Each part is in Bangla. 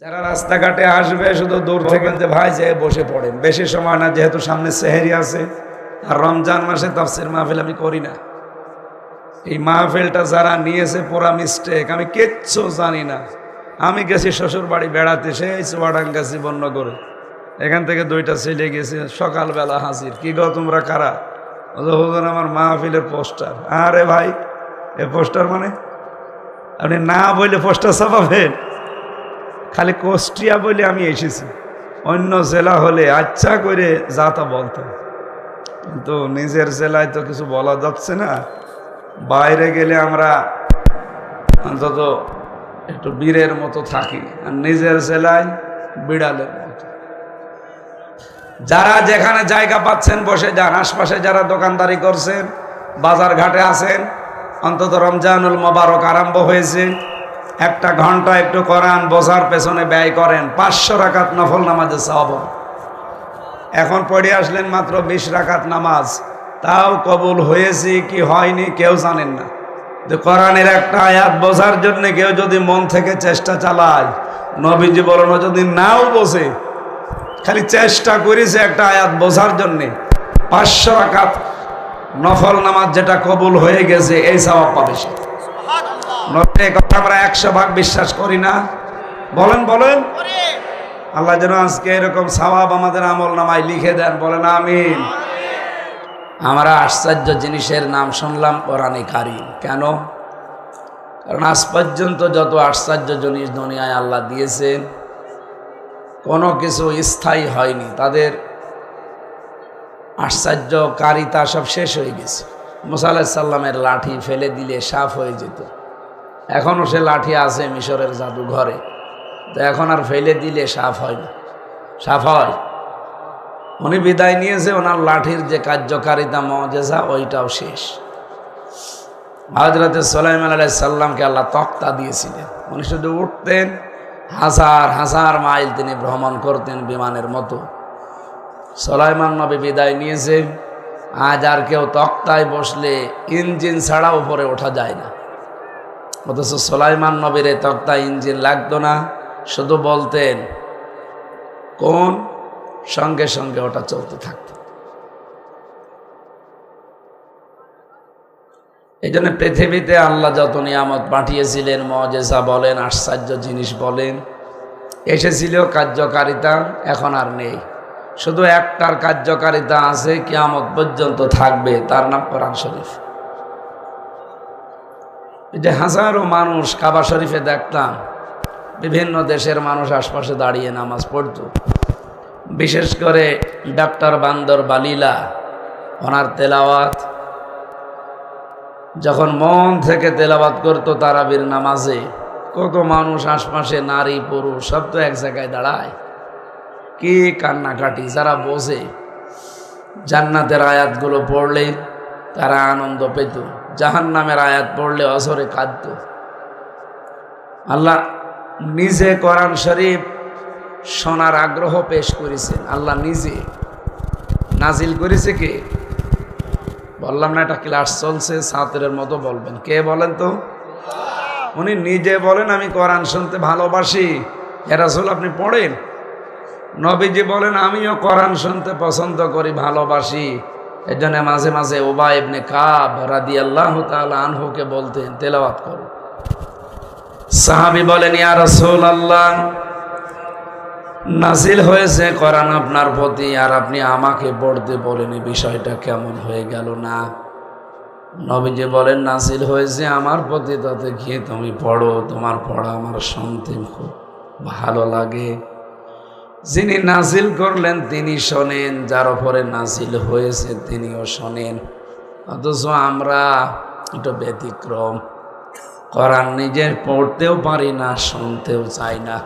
যারা রাস্তাঘাটে আসবে শুধু দূর থেকে যে ভাই যে বসে পড়েন, বেশি সময় না, যেহেতু সামনে সেহরি আছে আর রমজান মাসে তাফসীর মাহফিল আমি করি না। এই মাহফিলটা যারা নিয়েছে পুরা মিস্টেক, আমি কিচ্ছু জানি না। আমি গেছি শ্বশুর বাড়ি বেড়াতে, সেই চুয়াডাঙ্গা জীবননগরে, এখান থেকে 2টা ছেলে গেছে, সকালবেলা হাজির। কি গো তোমরা কারা? হুজুর আমার মাহফিলের পোস্টার। আরে ভাই, এ পোস্টার মানে আপনি না বললে পোস্টার ছাপাবেন? খালি কুষ্টিয়া বলে আমি এসেছি, অন্য জেলা হলে আচ্ছা করে যা তা বলতাম, কিন্তু নিজের জেলায় তো কিছু বলা যাচ্ছে না। বাইরে গেলে আমরা অন্তত একটু বীরের মতো থাকি, আর নিজের জেলায় বিড়ালের মতো। যারা যেখানে জায়গা পাচ্ছেন বসে যান। আশপাশে যারা দোকানদারি করছেন, বাজার ঘাটে আছেন, অন্তত রমজানুল মোবারক আরম্ভ হয়েছে, 1 ঘন্টা একটু কোরআন বোঝার পেছনে ব্যয় করেন। 500 রাকাত নফল নামাজের সওয়াব। এখন পড়ে আসলেন মাত্র 20 রাকাত নামাজ, তাও কবুল হয়েছে কি হয়নি কেউ জানেন না। যে কোরআনের একটা আয়াত বোঝার জন্য কেউ যদি মন থেকে চেষ্টা চালায়, নবীজি বলেন যদি নাও বোঝে, খালি চেষ্টা করেছে একটা আয়াত বোঝার জন্যে, 500 রাকাত নফল নামাজ যেটা কবুল হয়ে গেছে, এই সওয়াব পাবে সে। এই কথা আমরা 100 ভাগ বিশ্বাস করি না? বলেন বলেন। আল্লাহ যেন আজকে এরকম সওয়াব আমাদের আমল নামায় লিখে দেন, বলেন আমিন। আমরা আশ্চর্য জিনিসের নাম শুনলাম কোরআনে কারীম। কেন? কারণ আজ পর্যন্ত যত আশ্চর্য জিনিস দুনিয়ায় আল্লাহ দিয়েছেন, কোনো কিছু স্থায়ী হয়নি। তাদের আশ্চর্যকারিতা সব শেষ হয়ে গেছে। মুসা আলাইহিস সালামের লাঠি ফেলে দিলে সাফ হয়ে যেত, এখনও সে লাঠি আছে মিশরের জাদুঘরে, তো এখন আর ফেলে দিলে সাফ হয় না। সাফ হয়? উনি বিদায় নিয়েছে, ওনার লাঠির যে কার্যকারিতা মুজিজা ওইটাও শেষ। হযরত সুলাইমান আলাইহিস সালামকে আল্লাহ তক্তা দিয়েছিলেন, উনি শুধু উঠতেন, হাজার হাজার মাইল তিনি ভ্রমণ করতেন বিমানের মতো। সুলাইমান নবী বিদায় নিয়েছে, আজ আর কেউ তক্তায় বসলে ইঞ্জিন ছাড়া উপরে ওঠা যায় না। অথচ সুলাইমান নবীর তক্তায় ইঞ্জিন লাগতো না, শুধু বলতেন কোন, সঙ্গে সঙ্গে ওটা চলতে থাকতো। এই জন্য পৃথিবীতে আল্লাহ যত নিয়ামত পাঠিয়েছিলেন, মুজিজা বলেন, আশ্চর্য জিনিস বলেন, এসেছিল, কার্যকারিতা এখন আর নেই। শুধু একটার কার্যকারিতা আছে, কিয়ামত পর্যন্ত থাকবে, তার নাম কোরআন শরীফ। এই যে হাজারো মানুষ কাবা শরীফে দেখতাম, বিভিন্ন দেশের মানুষ আশপাশে দাঁড়িয়ে নামাজ পড়তো। বিশেষ করে ডাক্তার বান্দর বালিলা, ওনার তেলাওয়াত যখন মন থেকে তেলাওয়াত করতো তারাবির নামাজে, কত মানুষ আশপাশে, নারী পুরুষ সব তো এক জায়গায় দাঁড়ায়, কি কান্নাকাটি। যারা বোঝে জান্নাতের আয়াতগুলো পড়লে তারা আনন্দ পেত, জাহান্নামের আয়াত পড়লে অঝরে কাঁদত। আল্লাহ নিজে কোরআন শরীফ শোনার আগ্রহ পেশ করেছেন, আল্লাহ নিজে নাজিল করেছে। কে? বললাম না, এটা ক্লাস চলছে, ছাত্রের মতো বলবেন। কে বলেন তো? উনি নিজে বলেন আমি কোরআন শুনতে ভালোবাসি। হে রাসূল আপনি পড়েন? নবীজি বলেন আমিও কোরআন শুনতে পছন্দ করি, ভালোবাসি। এর জন্য মাঝে মাঝে উবাই ইবনে কাব রাদিয়াল্লাহু তাআলা আনহুকে বলতেন তেলাওয়াত করো। সাহাবী বলেন ইয়া রাসূলুল্লাহ, নাজিল হয়েছে কোরআন আপনার প্রতি, আর আপনি আমাকে পড়তে বলেন, এই বিষয়টা কেমন হয়ে গেল না? নবীজি বলেন নাজিল হয়েছে আমার প্রতি, তাতে গিয়ে তুমি পড়ো, তোমার পড়া আমার শুনতে খুব ভালো লাগে। যিনি নাজিল করলেন তিনি শোনেন, যার উপরে নাজিল হয়েছে তিনিও শোনেন। অথচ আমরা একটু ব্যতিক্রম, কোরআন নিজে পড়তেও পারি না, শুনতেও চাই না।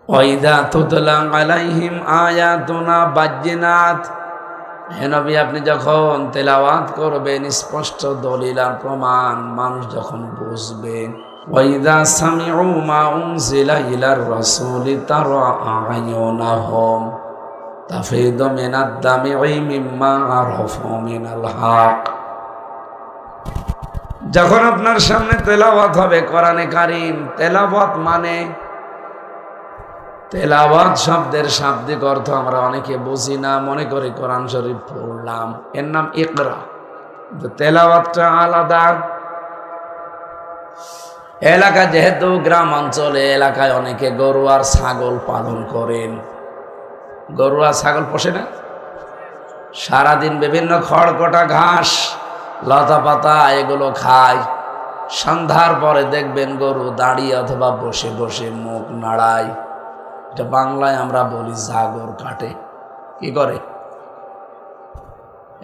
ওয়াইদা তুতলা আলাইহিম আয়াতুনা বাজ্জিনাত, হে নবী আপনি যখন তেলাওয়াত করবেন, স্পষ্ট দলিল আর প্রমাণ মানুষ যখন বুঝবেন, ওয়াইদা সামিউ মা উনজিলা ইলার রাসূলি তারা আ'য়ুনাহুম তাফিদু মিনাদ দামি মিম্মা আরাফু মিনাল হক, যখন আপনার সামনে তেলাওয়াত হবে কোরআনে কারীম, তেলাওয়াত মানে, তেলাওয়াত শব্দের শাব্দিক অর্থ আমরা অনেকে বুঝি না, মনে করি কোরআন শরীফ পড়লাম, এর নাম ইকরা। তেলাওয়াতটা আলাদা। এলাকা যেহেতু গ্রাম অঞ্চলে, এলাকায় অনেকে গরু আর ছাগল পালন করেন। গরু আর ছাগল পোষে না, সারাদিন বিভিন্ন খড়কটা ঘাস লতা পাতা এগুলো খায়। সন্ধ্যার পরে দেখবেন গরু দাঁড়িয়ে অথবা বসে বসে মুখ নাড়ায়। এটা বাংলায় আমরা বলি জাগর কাটে। কি করে?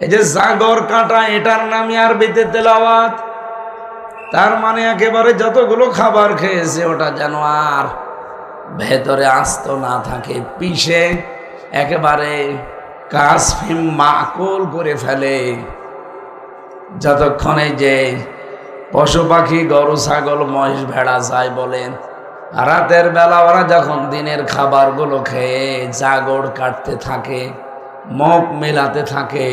এই যে জাগর কাটা, এটার নামই আরবিতে তেলাওয়াত। তার মানে একেবারে যতগুলো খাবার খেয়েছে ওটা যেন আর ভেতরে আস্ত না থাকে, পিষে একেবারে কাসফিম মাকুল করে ফেলে। যতক্ষণে যে পশু পাখি গরু ছাগল মহিষ ভেড়া যায় বলেন, রাতের বেলা ওরা যখন দিনের খাবারগুলো খেয়ে জাগর কাটতে থাকে, মুখ মেলাতে থাকে,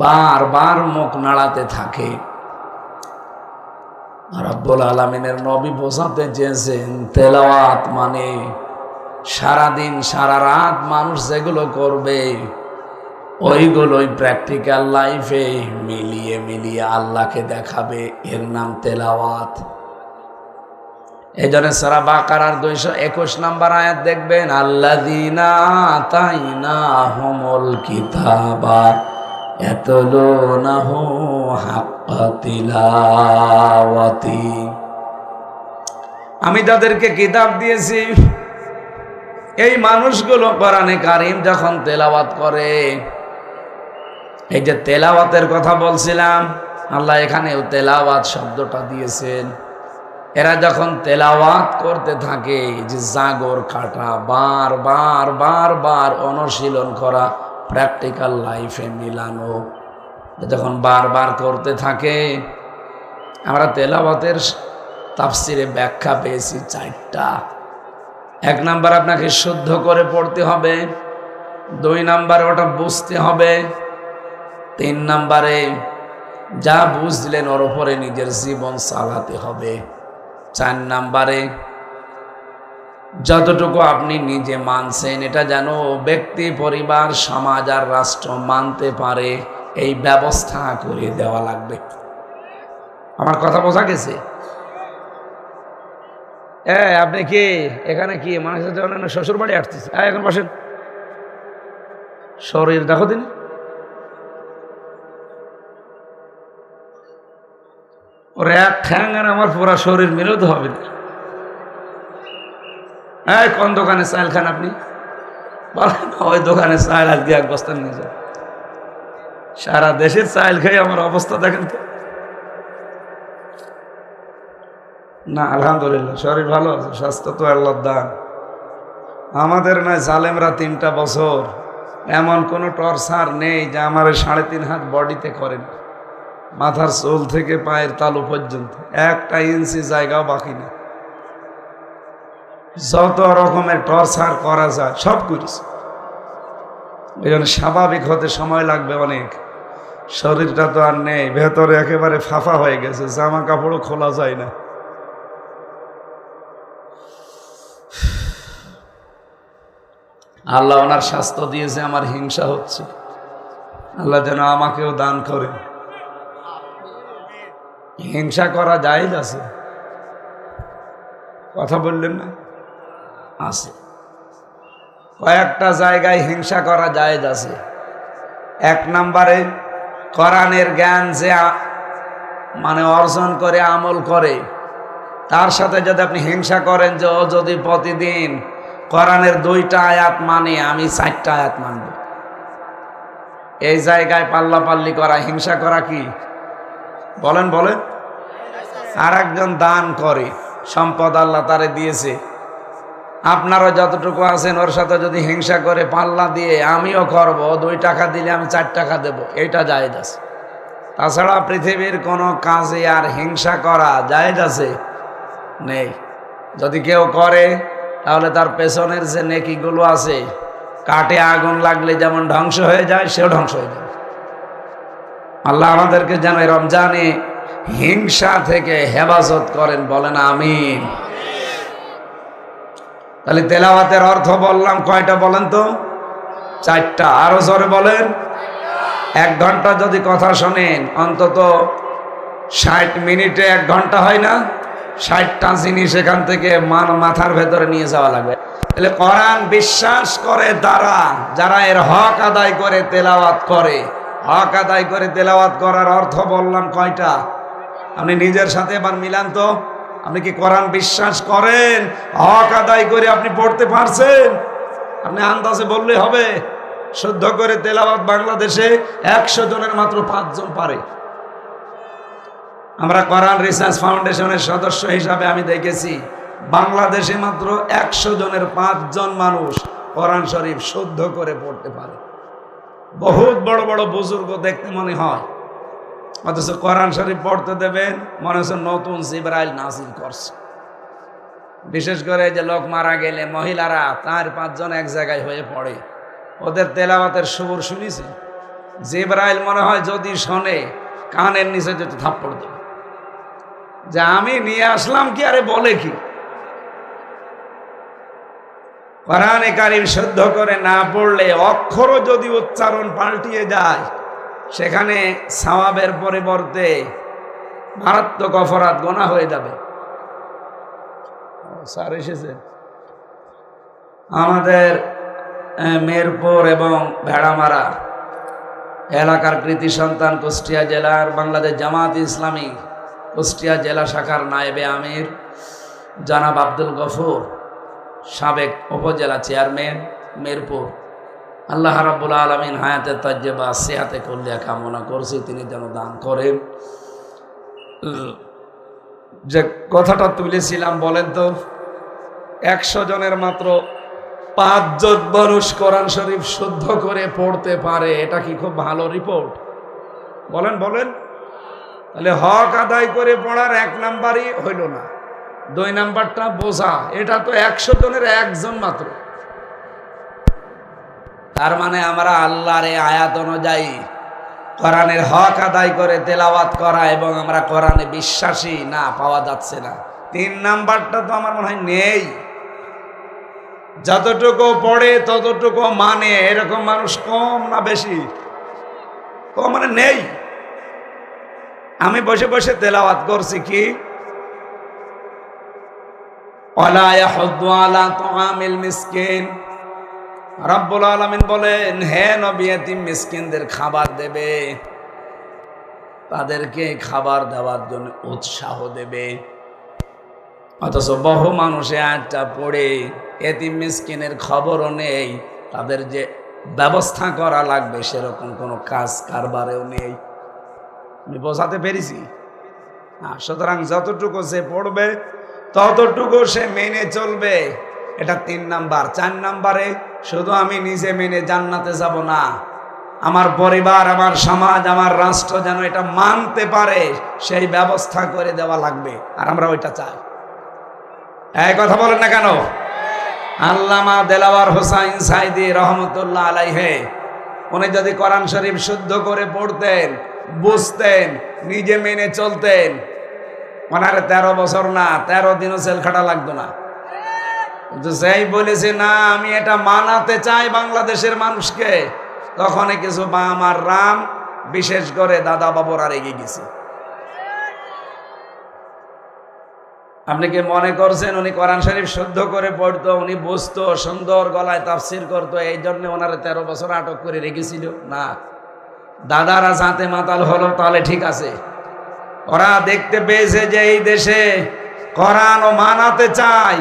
বারবার মুখ নাড়াতে থাকে। রব্বুল আলামিনের নবী বোঝাতে চেয়েছেন তেলাওয়াত মানে সারাদিন সারা রাত মানুষ যেগুলো করবে ওইগুলোই প্র্যাকটিক্যাল লাইফে মিলিয়ে মিলিয়ে আল্লাহকে দেখাবে, এর নাম তেলাওয়াত। এই জন্য সূরা বাকারার 221 নম্বর আয়াত দেখবেন, আল্লাযীনা আতাইনাহুমুল কিতাবা ইয়াতলুনাহু হাক্কা তিলাওয়াতি। আমি যাদেরকে কিতাব দিয়েছি এই মানুষগুলো কোরআনে কারীম যখন তেলাওয়াত করে, এই যে তেলাওয়াতের কথা বলছিলাম, আল্লাহ এখানেও তেলাওয়াত শব্দটা দিয়েছেন। এরা যখন তেলাওয়াত করতে থাকে, যে জাগর কাটা, বারবার বারবার অনুশীলন করা, প্র্যাকটিক্যাল লাইফে মিলানো, যখন বারবার করতে থাকে। আমরা তেলাওয়াতের তাফসিরে ব্যাখ্যা পেয়েছি 4টা। 1 নাম্বার আপনাকে শুদ্ধ করে পড়তে হবে, 2 নাম্বারে ওটা বুঝতে হবে, 3 নাম্বারে যা বুঝলেন ওর উপরে নিজের জীবন চালাতে হবে, 4 নাম্বারে যতটুকু আপনি নিজে মানছেন এটা যেন ব্যক্তি, পরিবার, সমাজ আর রাষ্ট্র মানতে পারে, এই ব্যবস্থা করে দেওয়া লাগবে। আমার কথা বোঝা গেছে? আপনি কি এখানে কি মনে হচ্ছে শ্বশুর বাড়ি আসতেছে? এখন বসেন, শরীর দেখো দিন। ওর এক ঠ্যাং আর আমার পুরা শরীর মিলেও তো হবে না। কোন দোকানে চাল খান আপনি? বলেন ওই দোকানে চাল আজকে 1 বস্তা নিয়ে যান। সারা দেশের চাল খেয়ে আমার অবস্থা দেখেন তো। না আলহামদুলিল্লাহ শরীর ভালো আছে, স্বাস্থ্য তো আল্লাহর দান। আমাদের নয় জালেমরা 3টা বছর এমন কোনো টর্চার নেই যে আমার 3.5 হাত বডিতে করেন, মাথার চুল থেকে পায়ের তালু পর্যন্ত 1টা ইঞ্চি জায়গাও বাকি নেই। যত রকমের টর্চার করা যায় সব করেছে। এই জন্য স্বাভাবিক হতে সময় লাগবে অনেক। শরীরটা তো আর নেই, ভেতরে একেবারে ফাঁফা হয়ে গেছে, জামা কাপড়ও খোলা যায় না। আল্লাহ ওনার স্বাস্থ্য দিয়েছে, আমার হিংসা হচ্ছে। আল্লাহ যেন আমাকেও দান করে। হিংসা করা জায়েজ আছে? কথা বললেন না? আছে। কয়েকটা জায়গায় হিংসা করা জায়েজ আছে। 1 নাম্বারে কোরআনের জ্ঞান যে মানে অর্জন করে, আমল করে, তার সাথে যদি আপনি হিংসা করেন যে ও যদি প্রতিদিন কোরআনের 2টা আয়াত মানে, আমি 4টা আয়াত মানব, এই জায়গায় পাল্লাপাল্লি করা হিংসা করা কি? বলেন বলেন। আর একজন দান করে, সম্পদ আল্লাহ তারে দিয়েছে, আপনারা যতটুকু আছেন ওর সাথে যদি হিংসা করে পাল্লা দিয়ে আমিও করব, 2 টাকা দিলে আমি 4 টাকা দেব, এটা জায়েজ আছে। তাছাড়া পৃথিবীর কোনো কাজে আর হিংসা করা জায়েজ আছে? নেই। যদি কেউ করে তাহলে তার পেছনের যে নেকিগুলো আছে, কাঠে আগুন লাগলে যেমন ধ্বংস হয়ে যায়, সেও ধ্বংস হয়ে যাবে। আল্লাহ আমাদেরকে যেন রমজানে হিংসা থেকে হেফাজত করেন, বলেন আমিন। তাহলে তেলাওয়াতের অর্থ বললাম কয়টা বলেন তো? 4টা। আরো জোরে বলেন। 1 ঘন্টা যদি কথা শোনেন, অন্তত 60 মিনিটে 1 ঘন্টা হয় না? 60টা জিনিস এখান থেকে মাথার ভেতরে নিয়ে যাওয়া লাগবে। তাহলে কোরআন বিশ্বাস করে তারা, যারা এর হক আদায় করে তেলাওয়াত করে। হক আদায় করে তেলাওয়াত করার অর্থ বললাম কয়টা? আপনি নিজের সাথে এবার মিলান তো। আপনি কি কোরআন বিশ্বাস করেন? হক আদায় করে আপনি পড়তে পারছেন? আপনি আন্দাজে বললে হবে। শুদ্ধ করে তেলাওয়াত বাংলাদেশে 100 জনের মাত্র 5 জন পারে। আমরা কোরআন রিসার্চ ফাউন্ডেশনের সদস্য হিসাবে আমি দেখেছি বাংলাদেশে মাত্র 100 জনের 5 জন মানুষ কোরআন শরীফ শুদ্ধ করে পড়তে পারে। বহুত বড় বড় বুজুর্গ দেখতে মনে হয়, অথচ কোরআন শরীফ পড়তে দেবেন মনে হচ্ছে নতুন জিবরাইল নাজিল করছে। বিশেষ করে যে লোক মারা গেলে মহিলারা 4-5 জন এক জায়গায় হয়ে পড়ে, ওদের তেলাওয়াতের সুর শুনেছি, জিবরাইল মনে হয় যদি শোনে কানের নিচে যেতে থাপ্পড় দেবে যে আমি নিয়ে আসলাম কি, আরে বলে কি। কোরআনে কারীম শুদ্ধ করে না পড়লে অক্ষরও যদি উচ্চারণ পাল্টিয়ে যায়, সেখানে সওয়াবের পরিবর্তে মারাত্মক অপরাধ গোনা হয়ে যাবে। স্যার এসেছে আমাদের মেরপুর এবং ভেড়ামারা এলাকার কৃতি সন্তান, কুষ্টিয়া জেলার বাংলাদেশ জামাত ইসলামী কুষ্টিয়া জেলা শাখার নায়েবে আমির জনাব আব্দুল গফুর, সাবেক উপজেলা চেয়ারম্যান মেরপুর, আল্লাহ রাব্বুল আলামিন হায়াতে তাজ্জেবা সেহাতে কল্যাণ কামনা করছি, তিনি যেন দান করেন। যে কথাটা তুলেছিলাম বলেন তো, 100 জনের মাত্র 5 জন মানুষ কোরআন শরীফ শুদ্ধ করে পড়তে পারে। এটা কি খুব ভালো রিপোর্ট? বলেন বলেন। তাহলে হক আদায় করে পড়ার 1 নাম্বারই হইল না, 2 নাম্বারটা বোঝা। এটা তো 100 জনের 1 জন মাত্র। তার মানে আমরা আল্লাহর এই আয়াত অনুযায়ী কোরআনের হক আদায় করে তেলাওয়াত করা এবং আমরা কোরআনে বিশ্বাসী না, পাওয়া যাচ্ছে না। 3 নাম্বারটা তো আমার মনে হয় নেই। যতটুকু পড়ে ততটুকু মানে, এরকম মানুষ কম না বেশি? কম মানে নেই। আমি বসে বসে তেলাওয়াত করছি কি, ওয়ালা ইয়াহুদ্দু আলা তুআমিল মিসকিন। রব্বুল আলামিন বলেন, হে নবী, এতিম মিসকিনদের খাবার দেবে, তাদেরকে খাবার দেওয়ার জন্য উৎসাহ দেবে। অথচ বহু মানুষে আয়াতটা পড়ে এতিম মিসকিনের খবরও নেই, তাদের যে ব্যবস্থা করা লাগবে সেরকম কোনো কাজ কারবারেও নেই। আমি বোঝাতে পেরেছি? সুতরাং যতটুকু সে পড়বে ততটুকু সে মেনে চলবে, এটা 3 নাম্বার। 4 নাম্বারে শুধু আমি নিজে মেনে জান্নাতে যাব না, আমার পরিবার, আমার সমাজ, আমার রাষ্ট্র যেন এটা মানতে পারে সেই ব্যবস্থা করে দেওয়া লাগবে। আর আমরা ওইটা চাই। এই কথা বলেন না কেন? আল্লামা দেলাওয়ার হোসাইন সাইদি রহমতুল্লাহ আলাইহে, উনি যদি কোরআন শরীফ শুদ্ধ করে পড়তেন, বুঝতেন, নিজে মেনে চলতেন, ওনার 13 বছর না 13 দিনও জেল খাটা লাগতো না। কিন্তু সেই বলেছে না আমি এটা মানাতে চাই বাংলাদেশের মানুষকে, তখন কিছু বা আমার রাম, বিশেষ করে দাদা বাবুরা রেগে গেছে। আপনি কি মনে করছেন উনি কোরআন শরীফ শুদ্ধ করে পড়তো, উনি বুঝতো, সুন্দর গলায় তাফসির করতো, এই জন্য ওনারা 13 বছর আটক করে রেখেছিল? না, দাদারা যাতে মাতাল হলো তাহলে ঠিক আছে। ওরা দেখতে পেয়েছে যে এই দেশে কোরআন ও মানাতে চায়,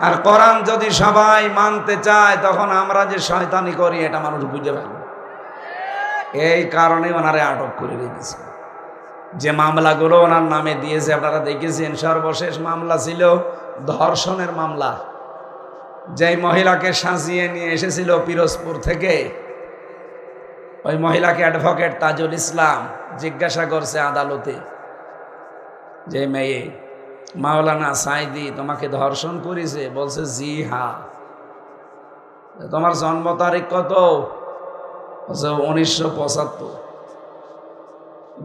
আর কোরআন যদি সবাই মানতে চায় তখন আমরা যে শয়তানি করি এটা মানুষ বুঝে ফেলবে। এই কারণে ওনারে আটক করে রেখেছে। যে মামলাগুলো ওনার নামে দিয়েছে আপনারা দেখেছেন, সর্বশেষ মামলা ছিল ধর্ষণের মামলা। যেই মহিলাকে সাজিয়ে নিয়ে এসেছিল পিরোজপুর থেকে, ওই মহিলাকে অ্যাডভোকেট তাজুল ইসলাম জিজ্ঞাসা করছে আদালতে, যে মেয়ে মাওলানা সাইদি তোমাকে ধর্ষণ করেছে? বলছে জি হ্যাঁ। তোমার জন্ম তারিখ কত? বলছে 1975।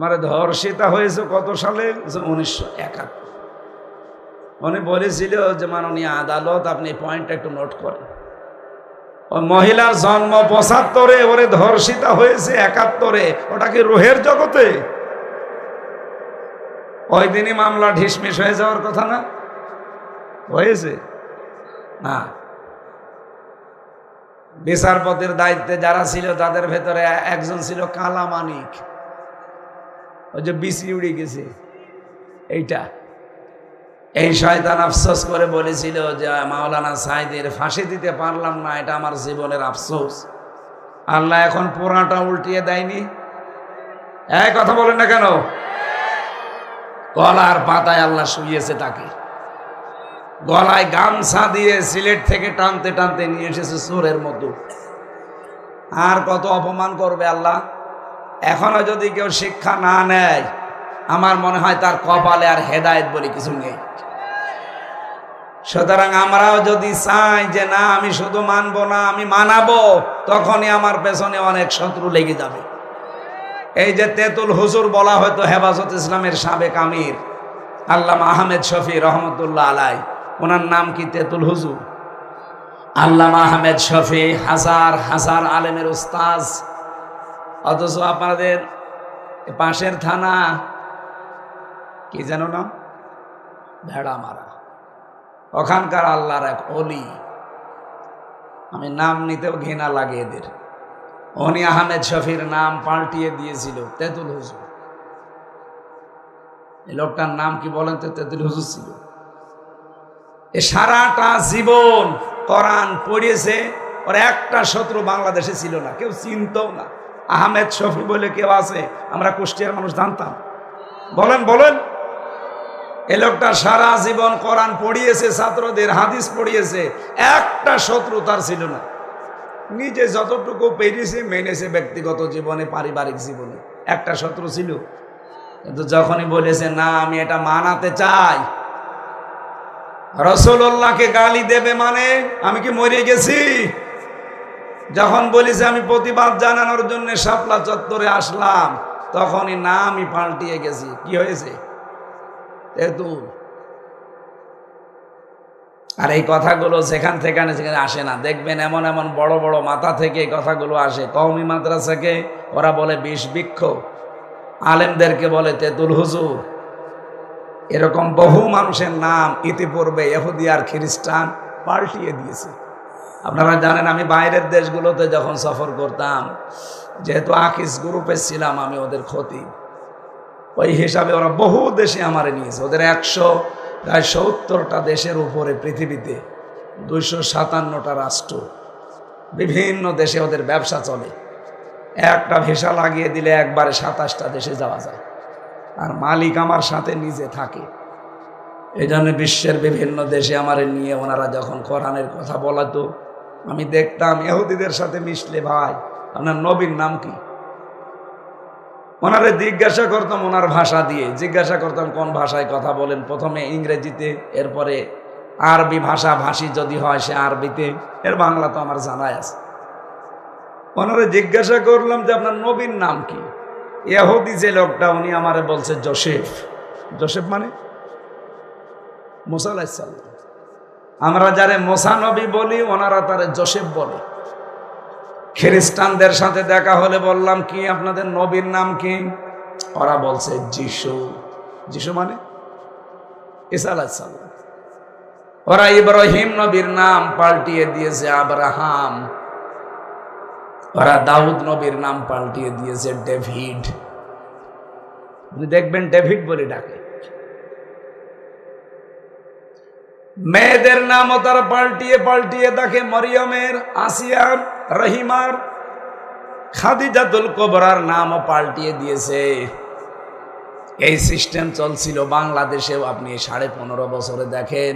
মানে ধর্ষিতা হয়েছে কত সালে? 1971। উনি বলেছিল যে মাননীয় আদালত, আপনি পয়েন্টটা একটু নোট করেন, ওই মহিলার জন্ম 75-এ, ওরে ধর্ষিতা হয়েছে 71-এ। ওটা কি রুহের জগতে? ওই দিনই মামলা ঢিসমিস হয়ে যাওয়ার কথা না? হয়েছে না। বিচারপতির দায়িত্বে যারা ছিল তাদের ভেতরে একজন ছিল কালা মানিক, ওই যে বিসি উড়ে গেছে এইটা। এই শয়তান আফসোস করে বলেছিল যে মাওলানা সাইদের ফাঁসি দিতে পারলাম না, এটা আমার জীবনের আফসোস। আল্লাহ এখন পুরাটা উল্টিয়ে দেয়নি? এই কথা বলেন না কেন? গলার পাতায় আল্লাহ শুইয়েছে তাকে, গলায় গামছা দিয়ে সিলেট থেকে টানতে টানতে নিয়ে এসেছে চোরের মতো। আর কত অপমান করবে আল্লাহ? এখনো যদি কেউ শিক্ষা না নেয়, আমার মনে হয় তার কপালে আর হেদায়েত বলে কিছু নেই। সুতরাং আমরাও যদি চাই যে না আমি শুধু মানবো না, আমি মানাবো, তখনই আমার পেছনে অনেক শত্রু লেগে যাবে। এই যে তেতুল হুজুর বলা হয়তো হেফাজত ইসলামের সাবেক আমির আল্লামা আহমেদ শফি রহমতুল্লাহ আলাই, ওনার নাম কি তেতুল হুজুর? আল্লামা আহমেদ শফি হাজার হাজার আলেমের উস্তাজ, অথচ আপনাদের পাশের থানা কি যেন নাম, ভেড়ামারা, ওখানকার আল্লাহর এক অলি, আমি নাম নিতেও ঘৃণা লাগে এদের, উনি আহমেদ শফির নাম পাল্টিয়ে দিয়েছিল তেতুল হুজুর। এই লোকটার নাম কি বলেন তো? তেতুল হুজুর ছিল। এ সারাটা জীবন কোরআন পড়িয়েছে, ওর একটা শত্রু বাংলাদেশে ছিল না, কেউ চিনতও না। আহমেদ শফি বলে কেউ আছে? আমরা কুষ্টিয়ার মানুষ জানতাম? বলেন বলেন। এ লোকটা সারা জীবন কোরআন পড়িয়েছে, ছাত্রদের হাদিস পড়িয়েছে, একটা শত্রু তার ছিল না। নিজে যতটুকু পেরেছে মেনেছে ব্যক্তিগত জীবনে, পারিবারিক জীবনে, একটা শত্রু ছিল। কিন্তু যখনই বলেছে না আমি এটা মানাতে চাই, রাসূলুল্লাহকে গালি দেবে মানে আমি কি মরে গেছি? যখন বলেছে আমি প্রতিবাদ জানানোর জন্য শাপলা চত্বরে আসলাম, তখনই না আমি পাল্টিয়ে গেছি। কি হয়েছে? তেতুল। আর এই কথাগুলো যেখান থেকে সেখানে আসে না, দেখবেন এমন এমন বড় বড় মাথা থেকে এই কথাগুলো আসে। কওমি মাদ্রাসাকে ওরা বলে বিষ বৃক্ষ, আলেমদেরকে বলে তেতুল হুজুর। এরকম বহু মানুষের নাম ইতিপূর্বে ইহুদি আর খ্রিস্টান পাল্টিয়ে দিয়েছে। আপনারা জানেন আমি বাইরের দেশগুলোতে যখন সফর করতাম, যেহেতু আকিস গ্রুপে ছিলাম আমি ওদের খতিব, ওই হিসাবে ওরা বহু দেশে আমারে নিয়েছে। ওদের 170টা দেশের উপরে পৃথিবীতে, 257টা রাষ্ট্র, বিভিন্ন দেশে ওদের ব্যবসা চলে। একটা ভিসা লাগিয়ে দিলে একবারে 27টা দেশে যাওয়া যায়। আর মালিক আমার সাথে নিজে থাকে। এই জন্য বিশ্বের বিভিন্ন দেশে আমারে নিয়ে ওনারা যখন কোরআনের কথা বলাতো, আমি দেখতাম ইহুদিদের সাথে মিশলে, ভাই আপনার নবীর নাম কি? ওনারে জিজ্ঞাসা করতাম ওনার ভাষা দিয়ে, জিজ্ঞাসা করতাম কোন ভাষায় কথা বলেন, প্রথমে ইংরেজিতে, এরপরে আরবি ভাষা ভাষী যদি হয় সে আরবিতে, এর বাংলা তো আমার জানাই আছে। ওনারে জিজ্ঞাসা করলাম যে আপনার নবীর নাম কি? ইহুদি যে লোকটা, উনি আমারে বলছে জোসেফ। জোসেফ মানে মুসা আলাইহিস সালাম। আমরা যারে মুসা নবী বলি, ওনারা তারে জোসেফ বলে। খ্রিস্টানদের সাথে দেখা হলে বললাম কি আপনাদের নবীর নাম কি? ওরা বলছে যিশু। যিশু মানে ঈসা আলাইহিস সালাম। ওরা ইব্রাহিম নবীর নাম পাল্টিয়ে দিয়েছে আব্রাহাম। ওরা দাউদ নবীর নাম পাল্টিয়ে দিয়েছে ডেভিড। দেখবেন ডেভিড বলে ডাকে। মেয়েদের নামও তারা পাল্টিয়ে পাল্টিয়ে দেখে, মরিয়মের, আসিয়ার, রহিমার, খাদিজাতুল কুবরার নামও পাল্টিয়ে দিয়েছে। এই সিস্টেম চলছিল বাংলাদেশেও। আপনি 15.5 বছরে দেখেন,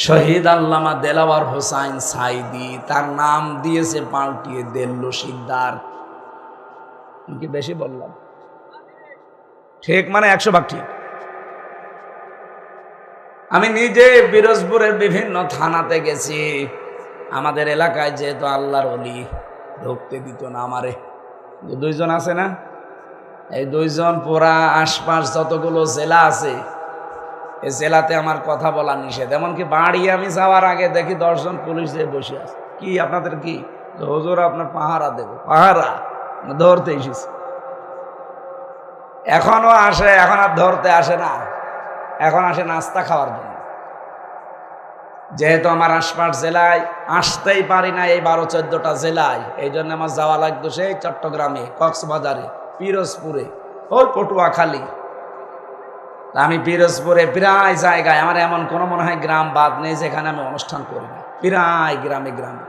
শহীদ আল্লামা দেলাওয়ার হোসাইন সাইদি, তার নাম দিয়েছে পাল্টিয়ে দেল্লু শিকদার। কি বেশি বললাম? ঠিক মানে 100 ভাগ ঠিক। আমি নিজে পিরোজপুরের বিভিন্ন থানাতে গেছি। আমাদের এলাকায় যেহেতু আল্লাহর ওলি, ঢুকতে দিত না আমারে। 2 জন আছে না, এই দুইজন পুরা আশপাশ যতগুলো জেলা আছে এই জেলাতে আমার কথা বলা নিষেধ। এমনকি বাড়ি আমি যাওয়ার আগে দেখি 10 জন পুলিশ যে বসে আছে। কি আপনাদের কি? হুজুর আপনার পাহারা দেবে। পাহারা ধরতে এসেছে। এখনো আসে, এখন আর ধরতে আসে না, এখন আসে নাস্তা খাওয়ার জন্য। যেহেতু আমার আশপাশ জেলায় আসতেই পারি না, এই 12-14টা জেলায়, এই জন্য আমার যাওয়া লাগতো সেই চট্টগ্রামে, কক্সবাজারে, পিরোজপুরে, ওই পটুয়াখালী। আমি পিরোজপুরে প্রায় জায়গায়, আমার এমন কোনো মনে হয় গ্রাম বাদ নেই যেখানে আমি অনুষ্ঠান করি না। প্রায় গ্রামে গ্রামে।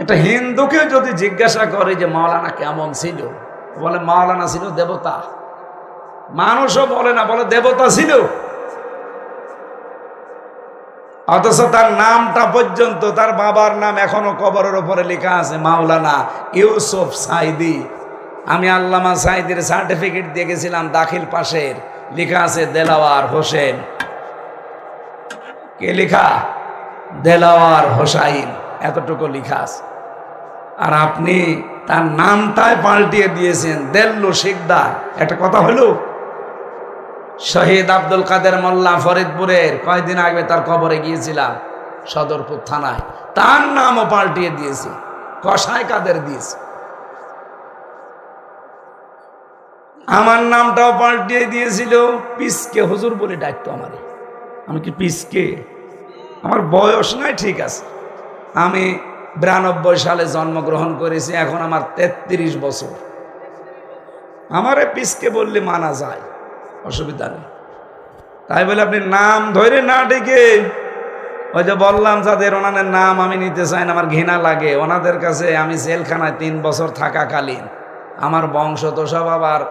একটা হিন্দুকে যদি জিজ্ঞাসা করে যে মাওলানা কেমন ছিল, বলে মাওলানা ছিল দেবতা। মানুষও বলে না, বলে দেবতা ছিল। অথচ তার নামটা পর্যন্ত, তার বাবার নাম এখনো কবরের উপরে লেখা আছে, মাওলানা ইউসুফ সাইদি। আমি আল্লামা সাইদির সার্টিফিকেট দিয়ে গেছিলাম, দাখিল পাশের, লেখা আছে দেলাওয়ার হোসেন। কে লেখা? দেলাওয়ার হোসাইন, এতটুকু লেখা আছে। আর আপনি তার নামটাই পাল্টিয়ে দিয়েছেন দেল্লু শিকদার। একটা কথা হলো, শহীদ আব্দুল কাদের মোল্লা ফরিদপুরের, কয়েকদিন আগে তার কবরে গিয়েছিলাম সদরপুর থানায়, তার নামও পাল্টিয়ে দিয়েছে, কসাই কাদের দিয়েছে। আমার নামটাও পাল্টিয়ে দিয়েছিল, পিসকে হুজুর বলে ডাকতো আমারে। আমি কি পিসকে? আমার বয়স নাই, ঠিক আছে, আমি 92 সালে জন্মগ্রহণ করেছি, এখন আমার 33 বছর। আমারে পিসকে বললে মানা যায়, অসুবিধা নেই। তাই বলে আপনি নাম ধরে না ডেকে, ওই যে বললাম যাদের, ওনাদের নাম আমি নিতে চাই না, আমার ঘৃণা লাগে। ওনাদের কাছে আমি জেলখানায় 3 বছর থাকাকালীন আমার বংশ তো সব আবার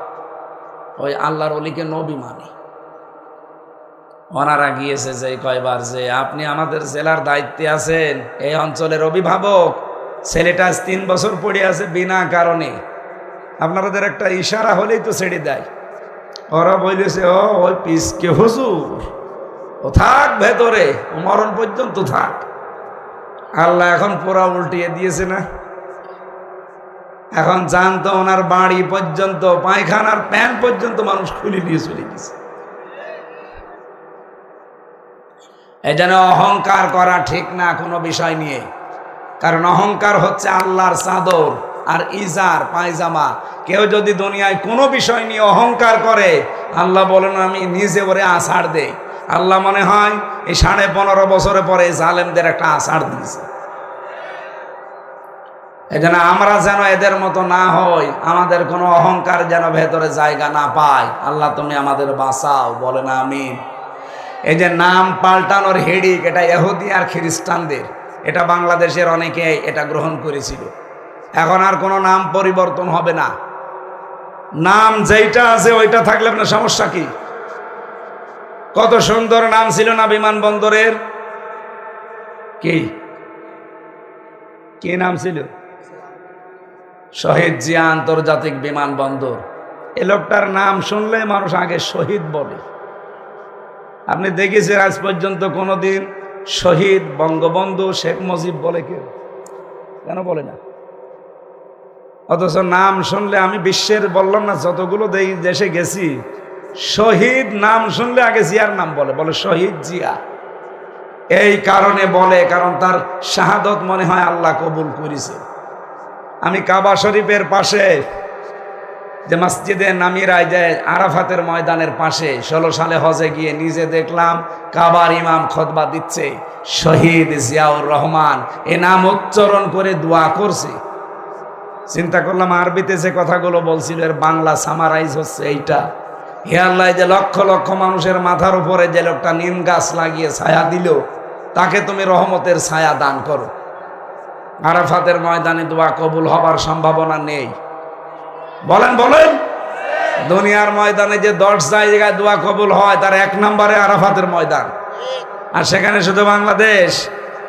ওই আল্লাহর অলিকে নবী মানে। ওনারা গিয়েছে যে কয়বার যে আপনি আমাদের জেলার দায়িত্বে আছেন, এই অঞ্চলের অভিভাবক, ছেলেটা 3 বছর পড়ে আছে বিনা কারণে, আপনাদের একটা ইশারা হলেই তো ছেড়ে দেয়। ওরা বলেছে ও ওই পিসকে হুজুর, ও থাক ভেতরে, ও মরণ পর্যন্ত থাক। আল্লাহ এখন পুরা উল্টিয়ে দিয়েছে না। এখন জানতো ওনার বাড়ি পর্যন্ত, পায়খানার প্যান্ট পর্যন্ত মানুষ খুলে নিয়ে চলে গেছে। এই জন্য অহংকার করা ঠিক না কোনো বিষয় নিয়ে, কারণ অহংকার হচ্ছে আল্লাহর চাদর আর ইজার পায়জামা। কেউ যদি দুনিয়ায় কোনো বিষয় নিয়ে অহংকার করে, আল্লাহ বলেন আমি নিজে ওরে আষাঢ় দেই। আল্লাহ মনে হয় এই 15.5 বছরে পরে জালেমদের একটা আষাঢ় দিয়েছে। এই জন্য আমরা যেন এদের মতো না হই, আমাদের কোনো অহংকার যেন ভেতরে জায়গা না পায়। আল্লাহ তুমি আমাদের বাঁচাও, বলেন আমিন। এই যে নাম পাল্টানোর হেডিক, এটা ইহুদি আর খ্রিস্টানদের, এটা বাংলাদেশের অনেকে এটা গ্রহণ করেছিল। এখন আর কোনো নাম পরিবর্তন হবে না, নাম যেইটা আছে ওইটা থাকলে আপনার সমস্যা কি? কত সুন্দর নাম ছিল না বিমানবন্দরের, কি কি নাম ছিল? শহীদ জিয়া আন্তর্জাতিক বিমানবন্দর। এ লোকটার নাম শুনলে মানুষ আগে শহীদ বলে। আপনি দেখেছেন আজ পর্যন্ত কোনোদিন শহীদ বঙ্গবন্ধু শেখ মুজিব বলে কেউ? কেন বলে না? অথচ নাম শুনলে, আমি বিশ্বের বললাম না যতগুলো দেশে গেছি, শহীদ নাম শুনলে আগে জিয়ার নাম বলে, বলে শহীদ জিয়া। এই কারণে বলে, কারণ তার শাহাদত মনে হয় আল্লাহ কবুল করেছে। আমি কাবা শরীফের পাশে যে মসজিদে নামিরায় যায়, আরাফাতের ময়দানের পাশে 16 সালে হজে গিয়ে নিজে দেখলাম কাবার ইমাম খুতবা দিচ্ছে, শহীদ জিয়াউর রহমান, এ নাম উচ্চারণ করে দোয়া করছে। চিন্তা করলাম আরবিতে যে কথাগুলো বলছিল এর বাংলা সামারাইজ হচ্ছে এইটা। হে আল্লাহ, যে লক্ষ লক্ষ মানুষের মাথার উপরে যে লোকটা নিম গাছ লাগিয়ে ছায়া দিল, তাকে তুমি রহমতের ছায়া দান করো। আরাফাতের ময়দানে দোয়া কবুল হবার সম্ভাবনা নেই? বলেন বলেন। দুনিয়ার ময়দানে যে 10 জায়গায় দোয়া কবুল হয়, তার 1 নম্বরে আরাফাতের ময়দান। আর সেখানে শুধু বাংলাদেশ,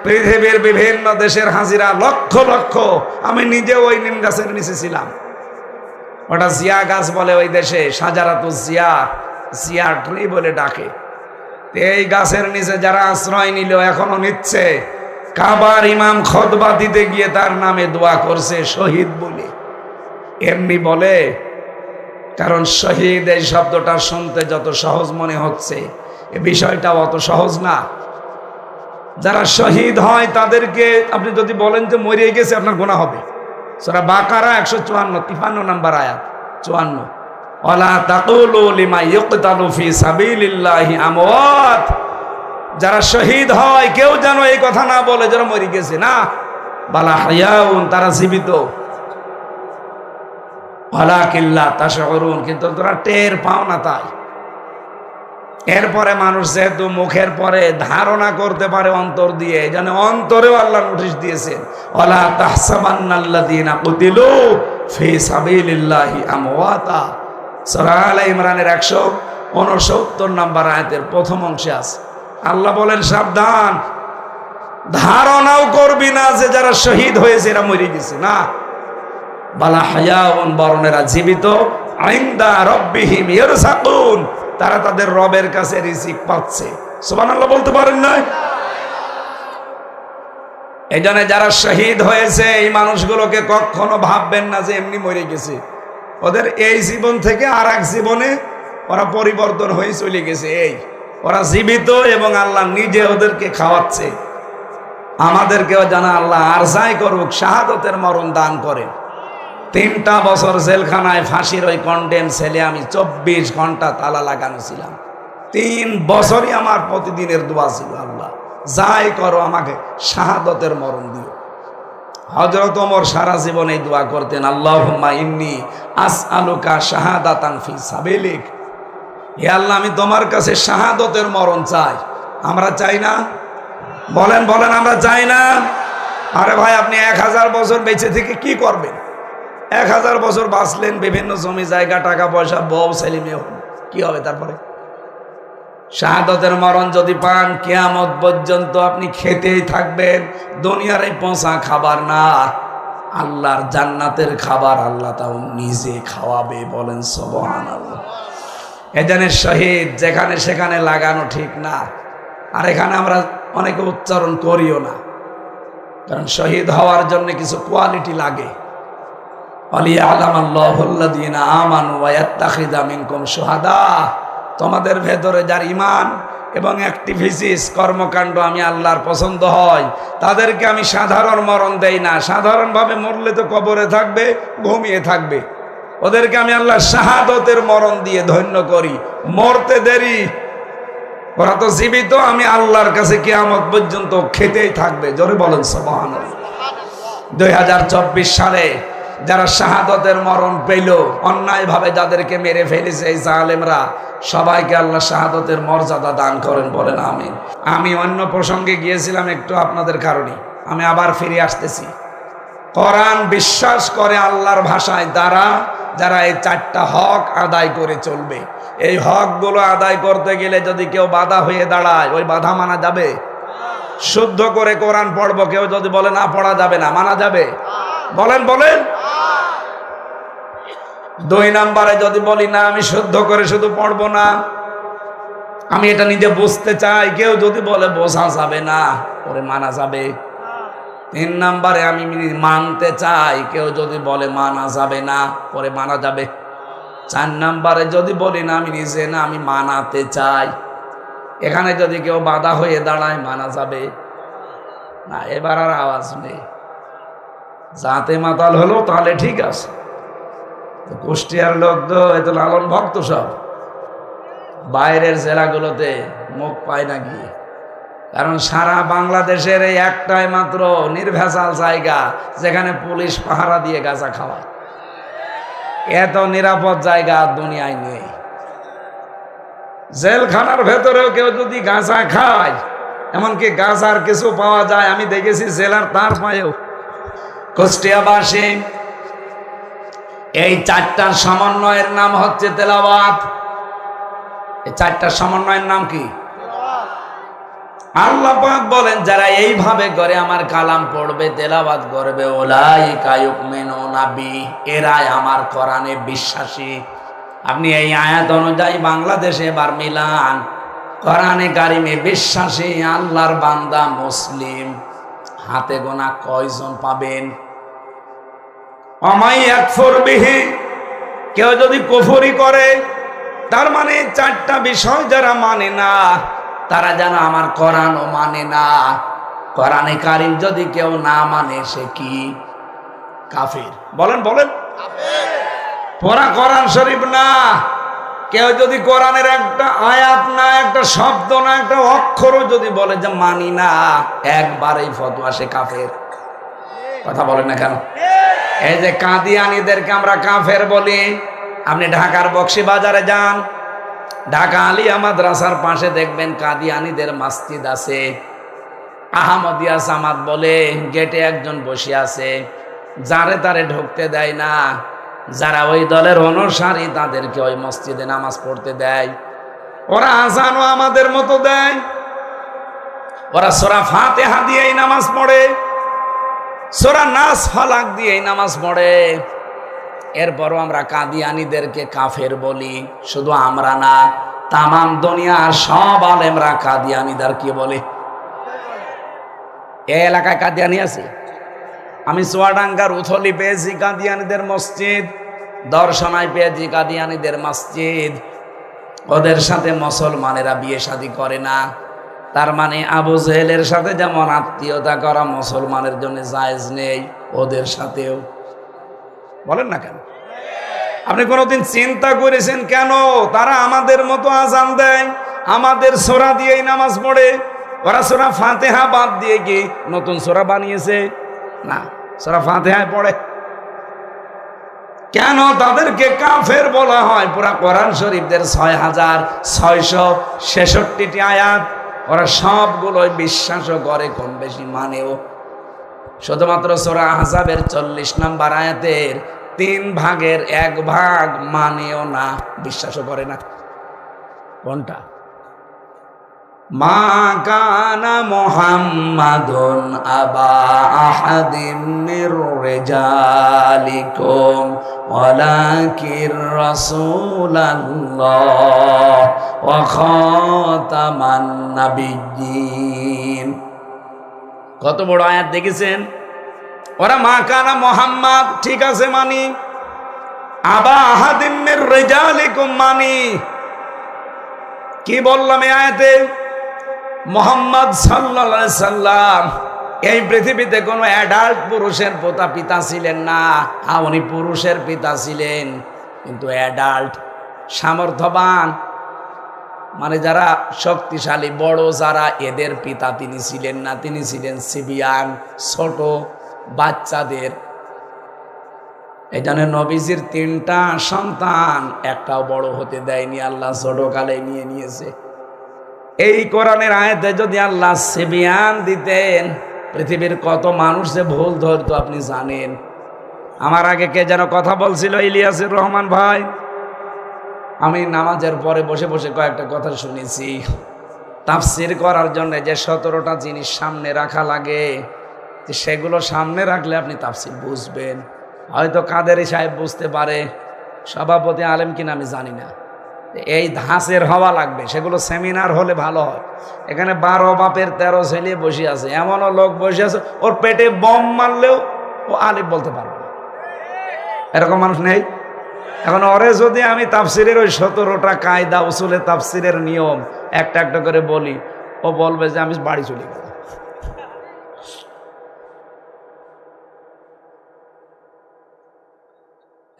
পৃথিবীর বিভিন্ন দেশের হাজিরা লক্ষ লক্ষ। আমি নিজে ওই নিম গাছের নিচে ছিলাম। ওটা জিয়া গাছ বলে ওই দেশে, সাজারাতুল জিয়া, জিয়া ট্রি বলে ডাকে। এই গাছের নিচে যারা আশ্রয় নিল, এখনো নিচ্ছে, কাবার ইমাম খুতবা দিতে গিয়ে তার নামে দোয়া করছে শহীদ বলে। এমনি বলে কারণ শহীদ এই শব্দটা শুনতে যত সহজ মনে হচ্ছে, এ বিষয়টা অত সহজ না। যারা শহীদ হয় তাদেরকে আপনি যদি বলেন যে মরে গেছে, আপনার গুনাহ হবে। সূরা বাকারা 154 নম্বর আয়াত 54, ওয়ালা তাকুলু লিমা ইউকতালু ফি সাবিলিল্লাহি আমওয়াত। যারা শহীদ হয় কেউ যেন এই কথা না বলে যারা মরে গেছে, না, বালা হায়াউন, তারা জীবিত। ওয়ালাকিল্লা তাশউরুন, কিন্তু তোরা টের পাও না। তাই এরপরে মানুষ যেহেতু মুখের পরে ধারণা করতে পারে অন্তর দিয়ে, এই জন্য অন্তরেও আল্লাহ নোটিশ দিয়েছেন, ওয়ালা তাহসাবান্নাল্লাযীনা কুতিলু ফি সাবিলিল্লাহি আমওয়াতা। সূরা আলে ইমরানের 169 নম্বর আয়াতের প্রথম অংশে আছে। আল্লাহ বলেন সাবধান, ধারণাও করবি না যে যারা শহীদ হয়েছে এরা মরে গেছে, না, বালা হায়াউন, বরং এরা জীবিত, ইনদা রাব্বিহিম ইয়ারযাকুন, তারা তাদের রবের কাছে রিজিক পাচ্ছে। সুবহানাল্লাহ বলতে পারেন না? এই জন্য যারা শহীদ হয়েছে এই মানুষগুলোকে কখনো ভাববেন না যে এমনি মরে গেছে। ওদের এই জীবন থেকে আর এক জীবনে ওরা পরিবর্তন হয়ে চলে গেছে। ওরা জীবিত এবং আল্লাহ নিজে ওদেরকে খাওয়াচ্ছে। আমাদেরকেও জানা আল্লাহ আর যাই করুক শাহাদতের মরণ দান করেন। 3টা বছর জেলখানায় ফাঁসির ওই কন্ডেম ছেলে আমি 24 ঘন্টা তালা লাগানো ছিলাম। 3 বছরই আমার প্রতিদিনের দোয়া ছিল, আল্লাহ যাই করো আমাকে শাহাদতের মরণ দিও। হযরত ওমর সারা জীবন এই দোয়া করতেন, আল্লাহুম্মা ইন্নী আসআলুকা শাহাদাতান ফি সাবিলিক। হে আল্লাহ, আমি তোমার কাছে শাহাদতের মরণ চাই। আমরা চাই না? বলেন বলেন, আমরা চাই না? আরে ভাই, আপনি 1000 বছর বেঁচে থেকে কি করবেন? 1000 বছর বাঁচলেন, বিভিন্ন জমি জায়গা টাকা পয়সা বউ ছেলে মেয়ে, কি হবে তারপরে? শাহাদতের মরণ যদি পান কিয়ামত পর্যন্ত আপনি খেতেই থাকবেন। দুনিয়ার এই পচা খাবার না, আল্লাহর জান্নাতের খাবার আল্লাহ তাও নিজে খাওয়াবে। বলেন সুবহানাল্লাহ। এজন্য শহীদ যেখানে সেখানে লাগানো ঠিক না। আর এখানে আমরা অনেকে উচ্চারণ করিও না, কারণ শহীদ হওয়ার জন্য কিছু কোয়ালিটি লাগে। ওয়ালিয়ালামাল্লাহুল্লাযীনা আমানু ওয়া ইয়াত্তাখিযা মিনকুম শুহাদা। তোমাদের ভেতরে যার ঈমান এবং অ্যাক্টিভিটিস কর্মকাণ্ড আমি আল্লাহর পছন্দ হয়, তাদেরকে আমি সাধারণ মরণ দেই না। সাধারণভাবে মরলে তো কবরে থাকবে, ঘুমিয়ে থাকবে। ওদেরকে আমি আল্লাহ শাহাদতের মরণ দিয়ে ধন্য করি। মরতে দেরি, ওরা তো জীবিত, আমি আল্লাহর কাছে কিয়ামত পর্যন্ত খেতেই থাকবে। জোরে বলেন সুবহানাল্লাহ। 2024 সালে যারা শাহাদতের মরণ পেল, অন্যায়ভাবে যাদেরকে মেরে ফেলেছে এই জালেমরা, সবাইকে আল্লাহ শাহাদতের মর্যাদা দান করেন। বলেন আমিন। আমি অন্য প্রসঙ্গে গিয়েছিলাম একটু আপনাদের কারণে, আমি আবার ফিরে আসতেছি। কোরআন বিশ্বাস করে আল্লাহর ভাষায় দ্বারা যারা এই 4টা হক আদায় করে চলবে। এই হকগুলো আদায় করতে গেলে যদি কেউ বাধা হয়ে দাঁড়ায়, ওই বাধা মানা যাবে? শুদ্ধ করে কোরআন পড়বো, কেউ যদি বলে না পড়া যাবে না, মানা যাবে? বলেন বলেন। 2 নম্বরে যদি বলি না আমি শুদ্ধ করে শুধু পড়বো না, আমি এটা নিজে বুঝতে চাই, কেউ যদি বলে বোঝা যাবে না, পরে মানা যাবে? 3 নম্বরে আমি মানতে চাই, কেউ যদি বলে মানা যাবে না, পরে মানা যাবে? 4 নম্বরে যদি বলি না আমি নিজে না, আমি মানাতে চাই, এখানে যদি কেউ বাধা হয়ে দাঁড়ায়, মানা যাবে না? এবার আর আওয়াজ নেই। যাতে মাতাল হলো তাহলে ঠিক আছে। কুষ্টিয়ার লোক তো এত লালন ভক্ত, সব বাইরের জেলাগুলোতে মুখ পায় না গিয়ে, কারণ সারা বাংলাদেশের এই একটাই মাত্র নির্ভেজাল জায়গা যেখানে পুলিশ পাহারা দিয়ে গাঁজা খাওয়ায়। এত নিরাপদ জায়গা দুনিয়ায় নেই। জেলখানার ভেতরেও কেউ যদি গাঁজা খায়, এমনকি গাঁজার কিছু পাওয়া যায়, আমি দেখেছি জেলার তার পায়েও। কুষ্টিয়াবাসী এই 4টার সমন্বয়ের নাম হচ্ছে তেলাওয়াত। এই 4টার সমন্বয়ের নাম কি? আল্লাহ পাক বলেন যারা এইভাবে করে আমার কালাম পড়বে, তেলাওয়াত করবে, উলাইকা ইউমিনুনা বি, এরাই আমার কোরআনে বিশ্বাসী। আপনি এই আয়াত অনুযায়ী বাংলাদেশে এবার মিলান, কোরআনে কারিমে বিশ্বাসী আল্লাহর বান্দা মুসলিম হাতে গোনা কয়জন পাবেন? অমাই ইয়াকফুর বিহি, কেউ যদি কুফরি করে, তার মানে চারটা বিষয় যারা মানে না তারা যেন আমার কোরআনও মানে না। কোরআনে কারিম যদি কেউ না মানে সে কি? কাফির। বলেন বলেন, পড়া কোরআন শরীফ না, কেউ যদি কোরআনের একটা আয়াত না, একটা শব্দ না, একটা অক্ষরও যদি বলে যে মানি না, একবারেই ফতোয়া সে কাফের। কথা বলেন না কেন? এই যে কাদিয়ানীদেরকে আমরা কাফের বলি, আপনি ঢাকার বক্সি বাজারে যান, ঢাকা আলিয়া মাদ্রাসার পাশে দেখবেন কাদিয়ানীদের মসজিদ আছে। আহমদিয়া জামাত বলে গেটে একজন বসে আছে, যারে তারে ঢুকতে দেয় না। যারা ওই দলের অনুসারী তাদেরকে ওই মসজিদে নামাজ পড়তে দেয়। ওরা আজানও আমাদের মতো দেয়, ওরা সূরা ফাতিহা দিয়েই নামাজ পড়ে, সূরা নাস ফালাক দিয়েই নামাজ পড়ে। এরপরও আমরা কাদিয়ানীদেরকে কাফের বলি। শুধু আমরা না, তামাম দুনিয়ার সব আলেমরা কাদিয়ানীদের কি বলে? এই এলাকায় কাদিয়ানী আছে। আমি চুয়াডাঙ্গার উথলি পেয়েছি কাদিয়ানীদের মসজিদ, দর্শনায় পেয়েছি কাদিয়ানীদের মসজিদ। ওদের সাথে মুসলমানেরা বিয়ে শাদী করে না। তার মানে আবু জেহেলের সাথে যেমন আত্মীয়তা করা মুসলমানের জন্য জায়েজ নেই, ওদের সাথেও। বলেন না কেন? আপনি কোনোদিন চিন্তা করেছেন কেন তারা আমাদের মতো আজান দেয়, আমাদের সূরা দিয়েই নামাজ পড়ে? ওরা সূরা ফাতিহা বাদ দিয়ে কি নতুন সূরা বানিয়েছে? না, সূরা ফাতিহায় পড়ে। কেন তাদেরকে কাফের বলা হয়? পুরা কোরআন শরীফের 6666টি আয়াত ওরা সবগুলোই বিশ্বাসও করে, কম বেশি মানেও। শুধুমাত্র সূরা আহজাবের 40 নম্বর আয়াতের 3 ভাগের 1 ভাগ মানেও না, বিশ্বাসও করে না। কোনটা? মা কানা মুহাম্মাদুন আবা আহাদিম মির রিজালিকুম ওয়ালাকির রাসূলুল্লাহ ওয়া খাতামান নাবিয়্যিন। কত বড় আয়াত দেখেছেন? ওরা মা কানা মুহাম্মাদ ঠিক আছে মানি, আবা আহাদিম মির রিজালিকুম মানি। কি বললাম এই আয়াতে? মুহাম্মদ সাল্লাল্লাহু আলাইহি সাল্লাম এই পৃথিবীতে কোনো অ্যাডাল্ট পুরুষের পিতা ছিলেন না। উনি পুরুষের পিতা ছিলেন, কিন্তু অ্যাডাল্ট সামর্থ্যবান, মানে যারা শক্তিশালী বড় যারা, এদের পিতা তিনি ছিলেন না। তিনি ছিলেন সিবিয়ান, ছোট বাচ্চাদের। এই জন্য নবীজির 3টা সন্তান, একটাও বড় হতে দেয়নি, আল্লাহ ছোটকালে নিয়ে নিয়েছে। এই কোরআনের আয়াতে যদি আল্লাহ সিবিয়ান দিতেন, পৃথিবীর কত মানুষ যে ভুল ধরতো আপনি জানেন। আমার আগে কে যেন কথা বলছিল, ইলিয়াসুর রহমান ভাই। আমি নামাজের পরে বসে বসে কয়েকটা কথা শুনেছি। তাফসির করার জন্য যে 17টা জিনিস সামনে রাখা লাগে, সেগুলো সামনে রাখলে আপনি তাফসির বুঝবেন। হয়তো কাদেরী সাহেব বুঝতে পারে, সভাপতি আলেম কিনা আমি জানি না। এই ধাঁচের হওয়া লাগবে, সেগুলো সেমিনার হলে ভালো হয়। এখানে 12 বাপের 13 ছেলে বসে আছে, এমনও লোক বসে আছে ওর পেটে বম মারলেও ও আলিফ বলতে পারবে না, এরকম মানুষ নেই। এখন ওরে যদি আমি তাফসিরের ওই 17টা কায়দা উসুলে তাফসিরের নিয়ম একটা একটা করে বলি, ও বলবে যে আমি বাড়ি চলে গেলাম।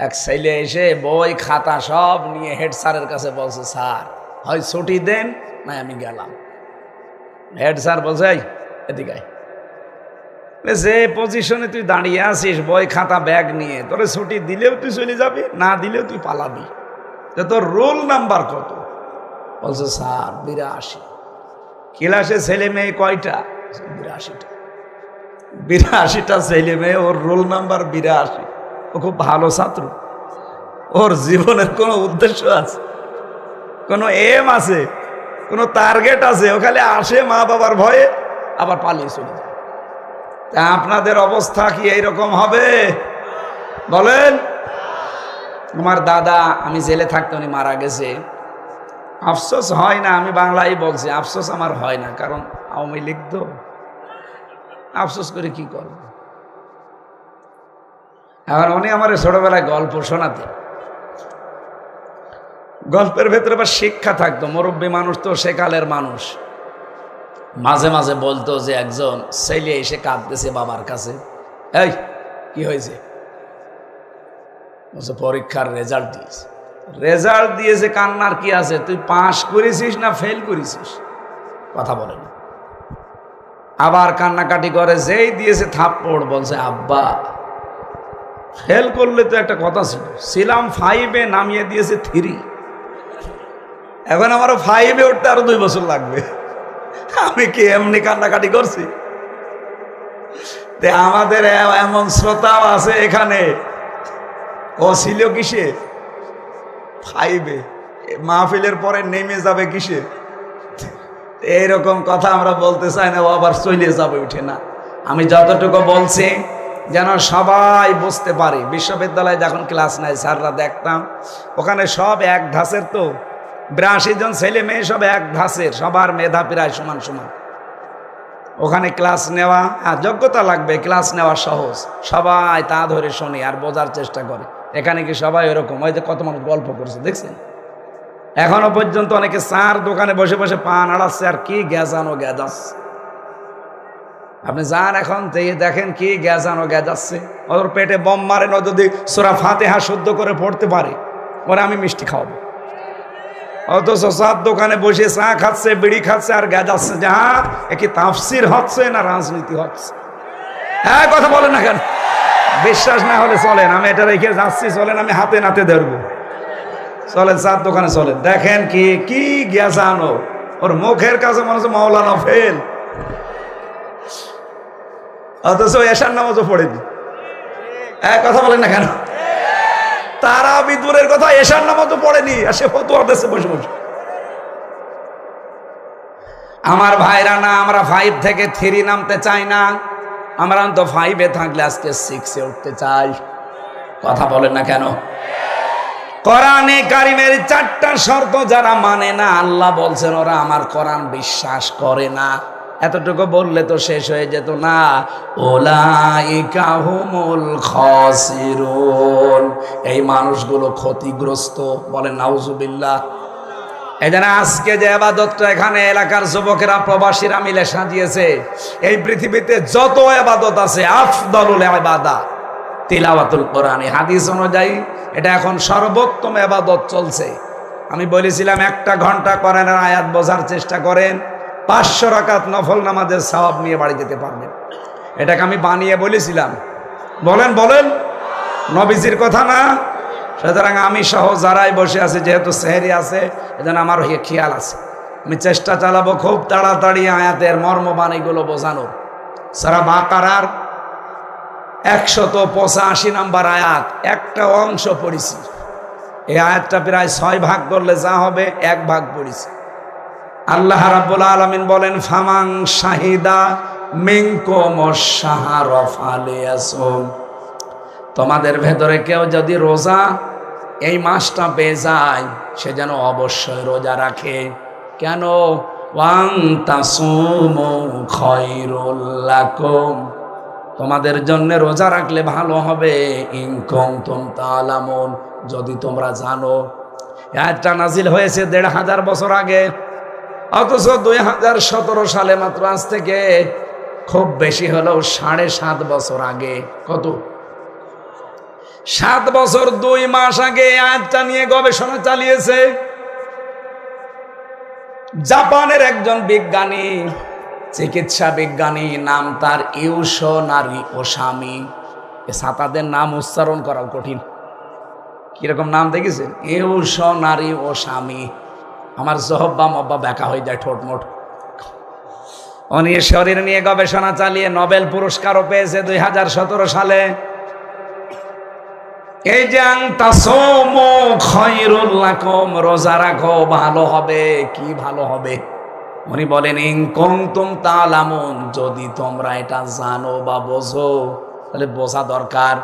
এক ছেলে এসে বই খাতা সব নিয়ে হেড স্যারের কাছে বলছে, স্যার হয় ছুটি দেন না আমি গেলাম। হেড স্যার বলছে, এদিকে যে পজিশনে তুই দাঁড়িয়ে আছিস বই খাতা ব্যাগ নিয়ে, তোরে ছুটি দিলেও তুই চলে যাবি, না দিলেও তুই পালাবি, তো তোর রোল নাম্বার কত? বলছে স্যার 82। ক্লাসে ছেলে মেয়ে কয়টা? 82টা। 82টা ছেলে মেয়ে, ওর রোল নাম্বার 82। ও খুব ভালো ছাত্র, ওর জীবনের কোনো উদ্দেশ্য আছে, কোনো এম আছে, কোনো টার্গেট আছে? ও খালি আসে মা বাবার ভয়ে, আবার পালিয়ে চলে যায়। তা আপনাদের অবস্থা কি এইরকম হবে? বলেন। আমার দাদা, আমি জেলে থাকতে উনি মারা গেছে। আফসোস হয় না, আমি বাংলায় বলছি, আফসোস আমার হয় না, কারণ আওয়ামী লীগ তো। আফসোস করে কি করব? এখন উনি আমার ছোটবেলায় গল্প শোনাতেন। গল্পের ভেতরে আবার শিক্ষা থাকতো। মুরব্বী মানুষ তো সেকালের মানুষ, মাঝে মাঝে বলতো যে একজন ছেলে এসে কাঁদতেছে বাবার কাছে, এই কি হয়েছে? পরীক্ষার রেজাল্ট দিয়েছে। রেজাল্ট দিয়েছে, কান্নার কি আছে? তুই পাস করেছিস না ফেল করেছিস? কথা বলে না। আবার কান্নাকাটি করে, যেই দিয়েছে থাপ্পড়, বলছে আব্বা ফেল করলে তো একটা কথা ছিল, ছিলাম 5-এ, নামিয়ে দিয়েছে 3। এখন আমারও 5-এ উঠতে আরো 2 বছর লাগবে। আমি কি এমনি কান্নাকাটি করছি? আমাদের এমন শ্রোতাও আছে এখানে, ও ছিল কিসে? 5-এ, মাহফিলের পরে নেমে যাবে কিসে? এইরকম কথা আমরা বলতে চাই না, ও আবার চলে যাবে, উঠে না। আমি যতটুকু বলছি যেন সবাই বুঝতে পারে। বিশ্ববিদ্যালয়ে যখন ক্লাস নেয় স্যাররা, দেখতাম ওখানে সব এক ধাঁচের, তো 82 জন ছেলে মেয়ে সব এক ধাঁচের, সবার মেধা প্রায় সমান সমান। ওখানে ক্লাস নেওয়া, যোগ্যতা লাগবে, ক্লাস নেওয়া সহজ, সবাই তা ধরে শুনে আর বোঝার চেষ্টা করে। এখানে কি সবাই এরকম? ওই যে কত মানুষ গল্প করছে দেখছেন, এখনো পর্যন্ত অনেকে চার দোকানে বসে বসে পান আড়াচ্ছে আর কি গ্যাজানো গ্যাজাচ্ছে। আপনি যান এখন দেখেন কি গ্যাজানো গ্যাজাচ্ছে। ওর পেটে বম মারে না, যদি সূরা ফাতিহা শুদ্ধ করে পড়তে পারে, ওরা আমি মিষ্টি খাওয়াবো। অথচ চার দোকানে বসে চা খাচ্ছে, বিড়ি খাচ্ছে আর গ্যাজাচ্ছে যে হ্যাঁ এ কি তাফসির হচ্ছে না রাজনীতি হচ্ছে? হ্যাঁ, কথা বলেন না কেন? বিশ্বাস না হলে চলেন, আমি এটা রেখে যাচ্ছি, চলেন আমি হাতে নাতে ধরবো। চলেন চার দোকানে চলেন, দেখেন কি কি গ্যাজানো। ওর মুখের কাছে মনে হচ্ছে মাওলানা ফেল, অথচ এশার নামাজও পড়েনি। কথা বলেন না কেন? তারা বিদুরের কথা, এশার নামাজও পড়েনি, আর সে ফতোয়া দিচ্ছে বসে বসে। আমার ভাইরা না, আমরা 5 থেকে 3 নামতে চাই না, আমরা তো 5-এ থাকলে আজকে 6-এ উঠতে চাই। কথা বলেন না কেন? কোরআনে কারিমের 4টা শর্ত যারা মানে না, আল্লাহ বলছেন ওরা আমার কোরআন বিশ্বাস করে না। এতটুকু বললে তো শেষ হয়ে যেত না। উলাইকা হুমুল খাসিরুন, এই মানুষগুলো ক্ষতিগ্রস্ত। বলেন নাউজুবিল্লাহ। এই জন্য আজকে যে ইবাদতটা এখানে এলাকার যুবকেরা প্রবাসীরা মিলে সাজিয়েছে, এই পৃথিবীতে যত ইবাদত আছে আফদালুল ইবাদা তিলাওয়াতুল কোরআন। হাদিস অনুযায়ী এটা এখন সর্বোত্তম ইবাদত চলছে। আমি বলেছিলাম 1 ঘন্টা কোরআনের আয়াত বোঝার চেষ্টা করেন, 500 রাকাত নফল নামাজের সওয়াব নিয়ে বাড়ি যেতে পারবেন। এটাকে আমি বানিয়ে বলেছিলাম। বলেন বলেন, নবীজির কথা না? সুতরাং আমি সহ যারাই বসে আছে, যেহেতু সেহরি আছে, এজন্য আমার খেয়াল আছে, আমি চেষ্টা চালাবো খুব তাড়াতাড়ি আয়াতের মর্মবাণীগুলো বোঝানোর। সূরা বাকারার 185 নম্বর আয়াত, একটা অংশ পড়েছি। এই আয়াতটা প্রায় 6 ভাগ করলে যা হবে 1 ভাগ পড়েছি। আল্লাহ রাব্বুল আলামিন বলেন, ফামান শাহিদা মিনকুম আশ-শাহরা ফালিয়াসুম, তোমাদের ভেতরে কেউ যদি রোজা এই মাসটা পেয়ে যায়, সে যেন অবশ্যই রোজা রাখে। কেন? ওয়ান তাসুমু খায়রুল লাকুম, তোমাদের জন্য রোজা রাখলে ভালো হবে। ইন কুনতুম তা'লামুন, যদি তোমরা জানো। আয়াতটা নাজিল হয়েছে 1500 বছর আগে, অথচ 2017 সালে মাত্র, আজ থেকে খুব বেশি হলেও 7.5 বছর আগে। কত? 7 বছর 2 মাস আগে আয়াতটা নিয়ে গবেষণা চালিয়েছে জাপানের একজন বিজ্ঞানী, চিকিৎসা বিজ্ঞানী, নাম তার ইউশোনারি ওসামি। এ ছাতাদের নাম উচ্চারণ করাও কঠিন। কিরকম নাম দেখেছেন? ইউশোনারি ওসামি। আমার জহব্বা মব্বা ব্যাকা হয়ে যায়, ঠোঁটমোট। উনি শরীর নিয়ে গবেষণা চালিয়ে নোবেল পুরস্কারও পেয়েছে 2017 সালে। এই যে তাসুমু খায়রুল লাকুম, রোজা রাখো ভালো হবে। কি ভালো হবে? উনি বলেন, ইন কুনতুম তা'লামুন, যদি তোমরা এটা জানো বা বোঝো। তাহলে বোঝা দরকার।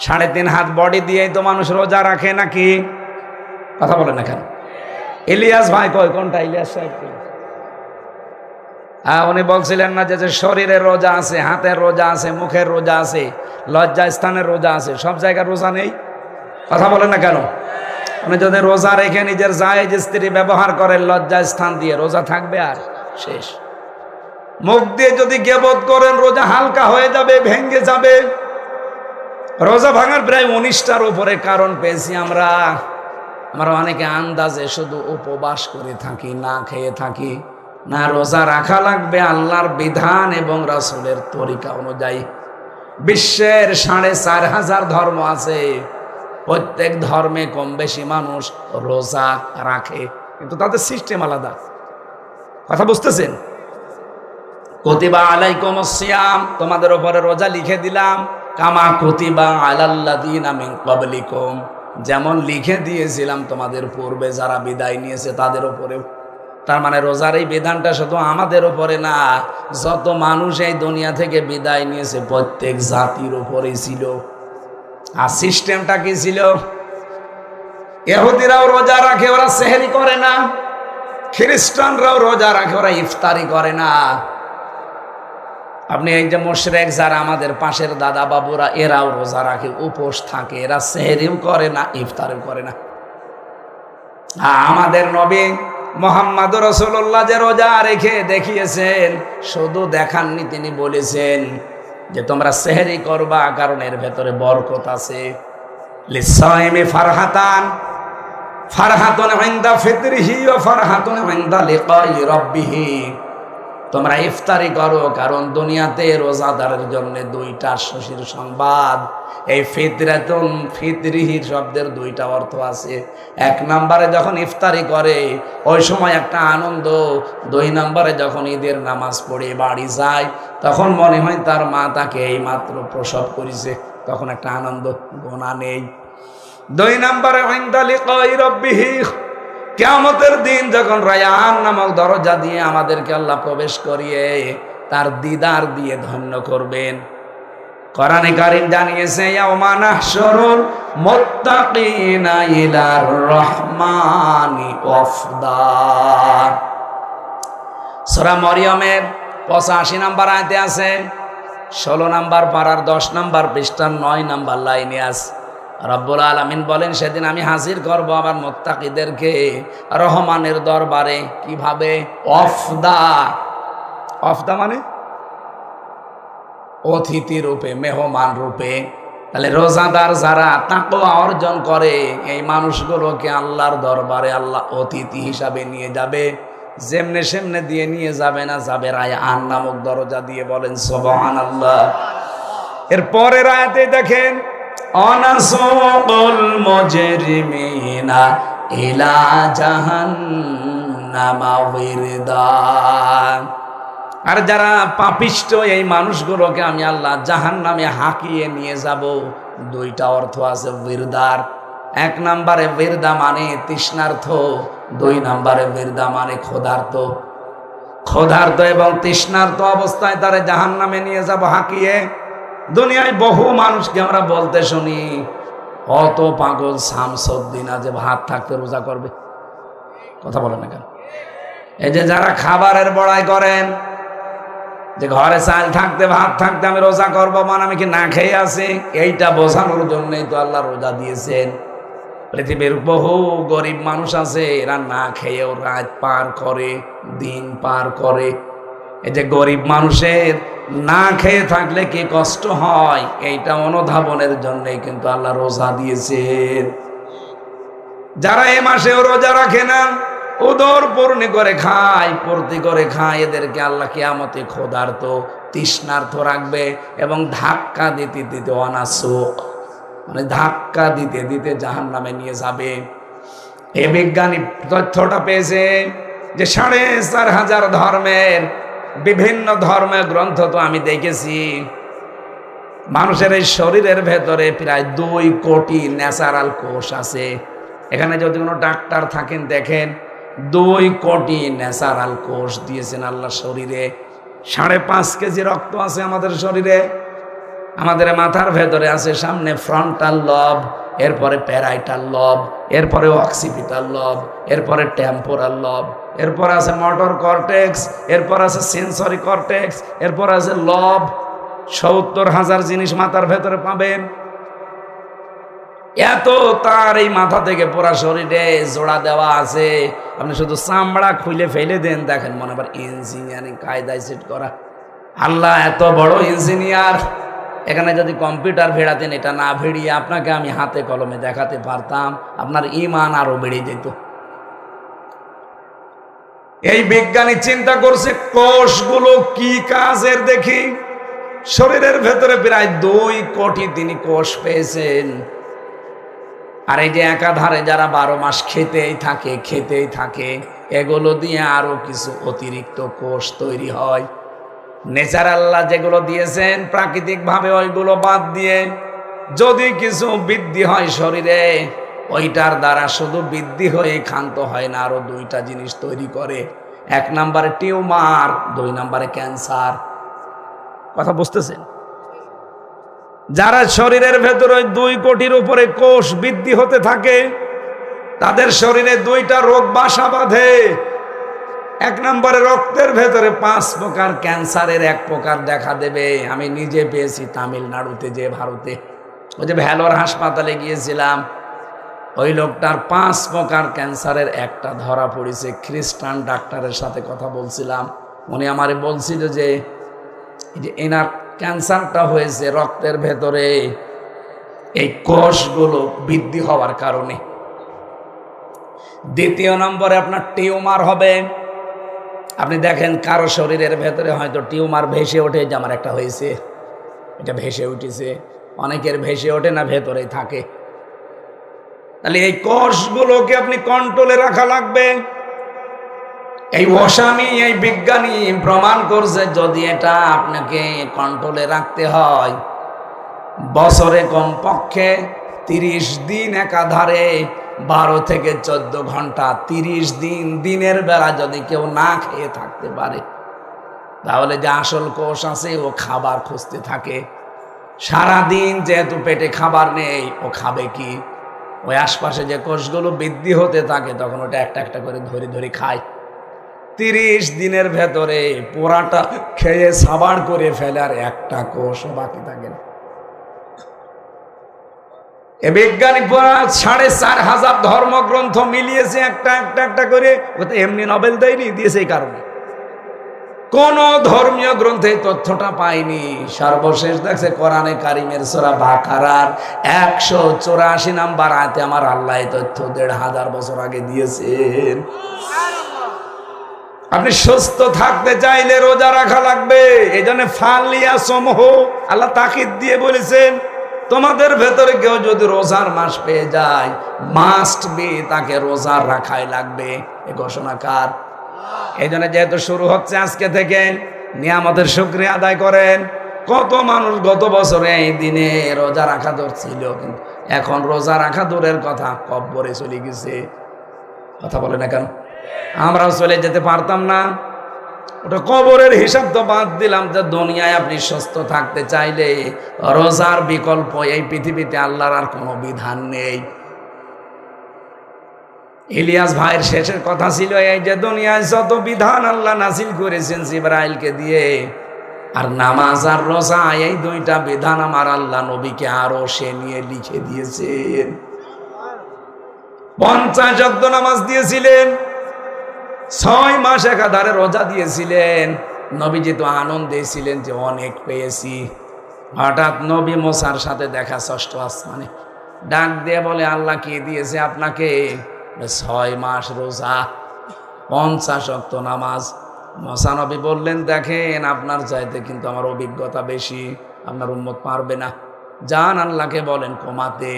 3.5 হাত বডি দিয়েই তো মানুষ রোজা রাখে নাকি? কথা বলে না কেন? ইলিয়াস ভাই কই? কোনটা ইলিয়াস সাহেব? উনি বলছিলেন না যে শরীরের রোজা আছে, হাতের রোজা আছে, মুখের রোজা আছে, লজ্জা স্থানের রোজা আছে, সব জায়গার রোজা নেই? কথা বলেন না কেন? মানে যদি রোজা রেখে নিজের জায়েজ স্ত্রী ব্যবহার করে লজ্জা স্থান দিয়ে, রোজা থাকবে আর শেষ। মুখ দিয়ে যদি গীবত করেন রোজা হালকা হয়ে যাবে, ভেঙে যাবে। রোজা ভাঙার প্রায় 19টার উপরে কারণ পেয়েছি আমরা অনেকে আন্দাজে শুধু উপবাস করে থাকি, না খেয়ে থাকি। না, রোজা রাখা লাগবে আল্লাহর বিধান এবং রাসূলের তরিকা অনুযায়ী। বিশ্বের 4,500 ধর্ম আছে, প্রত্যেক ধর্মে কম বেশি মানুষ রোজা রাখে, কিন্তু তাদের সিস্টেম আলাদা। কথা বুঝতেছেন? কুতিবা আলাইকুমুস সিয়াম, তোমাদের উপরে রোজা লিখে দিলাম, কামা কুতিবা আলাল্লাযিনা মিন ক্বাবলিকুম, যেমন লিখে দিয়েছিলাম তোমাদের পূর্বে যারা বিদায় নিয়েছে তাদের উপরেও। তার মানে রোজার এই বিধানটা শুধু আমাদের উপরে না, যত মানুষ এই দুনিয়া থেকে বিদায় নিয়েছে প্রত্যেক জাতির উপরেই ছিল। আর সিস্টেমটা কি ছিল? ইহুদিরাও রোজা রাখে, ওরা সেহরি করে না। খ্রিস্টানরাও রোজা রাখে, ওরা ইফতারি করে না। আপনি এই যে মুশরিক যারা আমাদের পাশের দাদা বাবুরা, এরাও রোজা রাখে, উপোস থাকে, এরা সেহরিও করে না, ইফতারিও করে না। আমাদের নবী মুহাম্মদ রাসূলুল্লাহ যে রোজা রেখে দেখিয়েছেন, শুধু দেখাননি, তিনি বলেছেন যে তোমরা সেহরি করবা, কারণ এর ভেতরে বরকত আছে। লিসাইমি ফারহাতান, ফারহাতুন ইনদা ফিতরিহি ওয়া ফারহাতুন ইনদা লিকাই রাব্বিহি, তোমরা ইফতারি করো, কারণ দুনিয়াতে রোজাদারের জন্য 2টা খুশির সংবাদ। এই ফিতরাতুন ফিতরিহি শব্দের 2টা অর্থ আছে। 1 নম্বরে যখন ইফতারি করে ওই সময় একটা আনন্দ, 2 নম্বরে যখন ঈদের নামাজ পড়ে বাড়ি যায় তখন মনে হয় তার মা তাকে এই মাত্র প্রসব করেছে, তখন একটা আনন্দ, গোনা নেই। 2 নম্বরে ইনদা লিকাই রাব্বিহি, কিয়ামতের দিন যখন রায়ান নামক দরজা দিয়ে আমাদেরকে আল্লাহ প্রবেশ করিয়ে তার দিদার দিয়ে ধন্য করবেন। কোরআনে কারীম জানিয়েছে ইয়াউমা নাহশুরুল মুত্তাকিনা ইলার রহমানি ওয়াফদা। সূরা মরিয়মের 85 নম্বর আয়াতে আছে, 16 নম্বর পারার 10 নম্বর পৃষ্ঠার 9 নম্বর লাইনে আছে। রব্বুল আলামিন বলেন, সেদিন আমি হাজির করব আমার মুত্তাকিদেরকে রহমানের দরবারে। কিভাবে? ওয়াফদা। ওয়াফদা মানে অতিথি রূপে, মেহমান রূপে। তাহলে রোজাদার যারা তাকওয়া অর্জন করে, এই মানুষগুলোকে আল্লাহর দরবারে আল্লাহ অতিথি হিসাবে নিয়ে যাবে। যেমনে সেমনে দিয়ে নিয়ে যাবে না, যাবে রায়আন নামক দরজা দিয়ে। বলেন সুবহানাল্লাহ। এর পরের আয়াতে দেখেন, অনাসুকুল মুজরিমিনা ইলা জাহান্নামা ওয়িরদা, আর যারা পাপিষ্ঠ এই মানুষগুলোকে আমি আল্লাহ জাহান্নামে হাঁকিয়ে নিয়ে যাব। 2টা অর্থ আছে ওয়িরদার। 1 নম্বরে ওয়িরদা মানে তৃষ্ণার্থ, 2 নম্বরে ওয়িরদা মানে ক্ষুধার্ত। ক্ষুধার্ত এবং তৃষ্ণার্ত অবস্থায় তারা জাহান্নামে নিয়ে যাব হাঁকিয়ে। দুনিয়ায় বহু মানুষকে আমরা বলতে শুনি, অত পাগল শামসুদ্দিন আজ ভাত থাকতে রোজা করবে। কথা বলে না কেন? এই যে যারা খাবারের বড়াই করেন, যে ঘরে চাল থাকতে ভাত থাকতে আমি রোজা করবো, মানে আমি কি না খেয়ে আছি? এইটা বোঝানোর জন্যই তো আল্লাহ রোজা দিয়েছেন। পৃথিবীর বহু গরিব মানুষ আছে, এরা না খেয়েও রাত পার করে, দিন পার করে। এই যে গরিব মানুষের না খেয়ে থাকলে কি কষ্ট হয়, এইটা অনুধাবনের জন্যই কিন্তু আল্লাহ রোজা দিয়েছেন। যারা এ মাসেও রোজা রাখে না, উদর পূর্ণ করে খায়, পূর্তি করে খায়, এদেরকে আল্লাহ কিয়ামতে ক্ষুধার্ত তৃষ্ণার্ত রাখবে এবং ধাক্কা দিতে দিতে অনাসুক মানে ধাক্কা দিতে দিতে জাহান্নামে নিয়ে যাবে। এই বিজ্ঞানী তথ্যটা পেয়েছে যে 4,500 ধর্মের বিভিন্ন ধর্মের গ্রন্থ তো আমি দেখেছি, মানুষের এই শরীরের ভেতরে প্রায় 2 কোটি ন্যাচারাল কোষ আছে। এখানে যদি কোনো ডাক্তার থাকেন দেখেন, 2 কোটি ন্যাচারাল কোষ দিয়েছেন আল্লাহ শরীরে। 5.5 কেজি রক্ত আছে আমাদের শরীরে। আমাদের মাথার ভেতরে আছে সামনে ফ্রন্টাল লব, এরপরে প্যারাইটাল লব, এরপরে অক্সিপিটাল লব, এরপরে টেম্পোরাল লব, এরপর আছে মোটর কর্টেক্স, এরপর আছে সেন্সরি কর্টেক্স, এরপর আছে লব। 70,000 জিনিস মাথার ভেতরে পাবেন। এত তার এই মাথা থেকে পুরা শরীরে জোড়া দেওয়া আছে, আপনি শুধু চামড়া খুলে ফেলে দেন, দেখেন মনে আবার ইঞ্জিনিয়ারিং কায়দায় সেট করা। আল্লাহ এত বড় ইঞ্জিনিয়ার, এখানে যদি কম্পিউটার ভেড়াতেন, এটা না ভেড়িয়ে আপনাকে আমি হাতে কলমে দেখাতে পারতাম, আপনার ঈমান আরো বেড়ে যেত। এই বিজ্ঞানী চিন্তা করছে কোষগুলো কি কাজের দেখি। শরীরের ভেতরে প্রায় 2 কোটি তিনি কোষ পেয়েছেন। আর এই যে একাধারে যারা 12 মাস খেতেই থাকে, এগুলো দিয়ে আরো কিছু অতিরিক্ত কোষ তৈরি হয়। নেচার আল্লাহ যেগুলো দিয়েছেন প্রাকৃতিক ভাবে, ওইগুলো বাদ দিয়ে যদি কিছু বৃদ্ধি হয় শরীরে, ওইটার দ্বারা শুধু বৃদ্ধি হয়ে ক্ষান্ত হয় না, আরো 2টা জিনিস তৈরি করে। 1 নম্বরে টিউমার, 2 নম্বরে ক্যান্সার। কথা বুঝতেছেন? যারা শরীরের ভেতরে 2 কোটির উপরে কোষ বৃদ্ধি হতে থাকে, তাদের শরীরে 2টা রোগ বাসা বাঁধে। 1 নম্বরে রক্তের ভেতরে 5 প্রকার ক্যান্সারের 1 প্রকার দেখা দেবে। আমি নিজে পেয়েছি তামিলনাড়ুতে, যে ভারতে, ওই যে ভেলোর হাসপাতালে গিয়েছিলাম, ওই লোকটার 5 প্রকার ক্যান্সারের একটা ধরা পড়েছে। খ্রিস্টান ডাক্তারের সাথে কথা বলছিলাম, উনি আমারে বলছিল যে এনার ক্যান্সারটা হয়েছে রক্তের ভেতরে এই কোষগুলো বৃদ্ধি হওয়ার কারণে। 2 নম্বরে আপনার টিউমার হবে। আপনি দেখেন কারো শরীরের ভেতরে হয়তো টিউমার ভেসে ওঠে, যে আমার একটা হয়েছে, এটা ভেসে উঠেছে। অনেকের ভেসে ওঠে না, ভেতরেই থাকে। তাহলে এই কোষগুলোকে আপনি কন্ট্রোলে রাখা লাগবে। এই ওসামি, এই বিজ্ঞানী প্রমাণ করছে যদি এটা আপনাকে কন্ট্রোলে রাখতে হয়, বছরে কমপক্ষে 30 দিন একাধারে 12 থেকে 14 ঘন্টা, 30 দিন দিনের বেলা যদি কেউ না খেয়ে থাকতে পারে, তাহলে যে আসল কোষ আছে ও খাবার খুঁজতে থাকে। সারাদিন যেহেতু পেটে খাবার নেই, ও খাবে কি? ওই আশপাশে যে কোষগুলো বৃদ্ধি হতে থাকে, তখন ওটা একটা একটা করে ধরে ধরে খায়। 30 দিনের ভেতরে পোড়াটা খেয়ে সাবাড় করে ফেলে, আর একটা কোষও বাকি থাকে না। এ বিজ্ঞানী 4500 ধর্মগ্রন্থ মিলিয়েছে একটা করে, ওতে এমনি নোবেল দেয়নি, দিয়েছে এই কারণে। কোন ধর্মীয় গ্রন্থে তথ্যটা পাইনি। সর্বশেষ দেখছে কোরআনে কারিমের সূরা বাকারার 184 নম্বর আয়াতে আমার আল্লাহ এই তথ্য 1500 বছর আগে দিয়েছেন। আপনি সুস্থ থাকতে চাইলে রোজা রাখা লাগবে। এই জন্য ফালিয়া সমহ আল্লাহ তাকিদ দিয়ে বলেছেন, তোমাদের ভেতরে কেউ যদি রোজার মাস পেয়ে যায়, মাস্ট বি তাকে রোজা রাখাই লাগবে। এ ঘোষণা কার? এই জন্য যেহেতু শুরু হচ্ছে আজকে থেকে, নিয়ামতের শুকরিয়া আদায় করেন। কত মানুষ গত বছরে এই দিনে রোজা রাখা ধরছিল, কিন্তু এখন রোজা রাখা দূরের কথা, কব্বরে চলে গেছে। কথা বলে না কেন? আমরাও চলে যেতে পারতাম না? ওটা কবরের হিসাব তো বাদ দিলাম। যে দুনিয়ায় আপনি সুস্থ থাকতে চাইলে রোজার বিকল্প এই পৃথিবীতে আল্লাহর আর কোনো বিধান নেই। ইলিয়াস ভাইয়ের শেষের কথা ছিল এই যে দুনিয়ায় যত বিধান আল্লাহ নাজিল করেছেন জিবরাইলকে দিয়ে, আর নামাজ আর রোজা, এই 2টা বিধান আমার আল্লাহ নবীকে আরো সে নিয়ে লিখে দিয়েছেন। 50 ওয়াক্ত নামাজ দিয়েছিলেন, 6 মাস একাধারে রোজা দিয়েছিলেন। নবীজি তো আনন্দে ছিলেন যে অনেক পেয়েছি। হঠাৎ নবী মুসার সাথে দেখা 6ষ্ঠ আসমানে, ডাক দিয়ে বলে, আল্লাহ কি দিয়েছে আপনাকে? 6 মাস রোজা, 50 ওয়াক্ত নামাজ। মুসা নবী বললেন, দেখেন আপনার চাইতে কিন্তু আমার অভিজ্ঞতা বেশি, আপনার উম্মত পারবে না, যান আল্লাহকে বলেন কমাতে।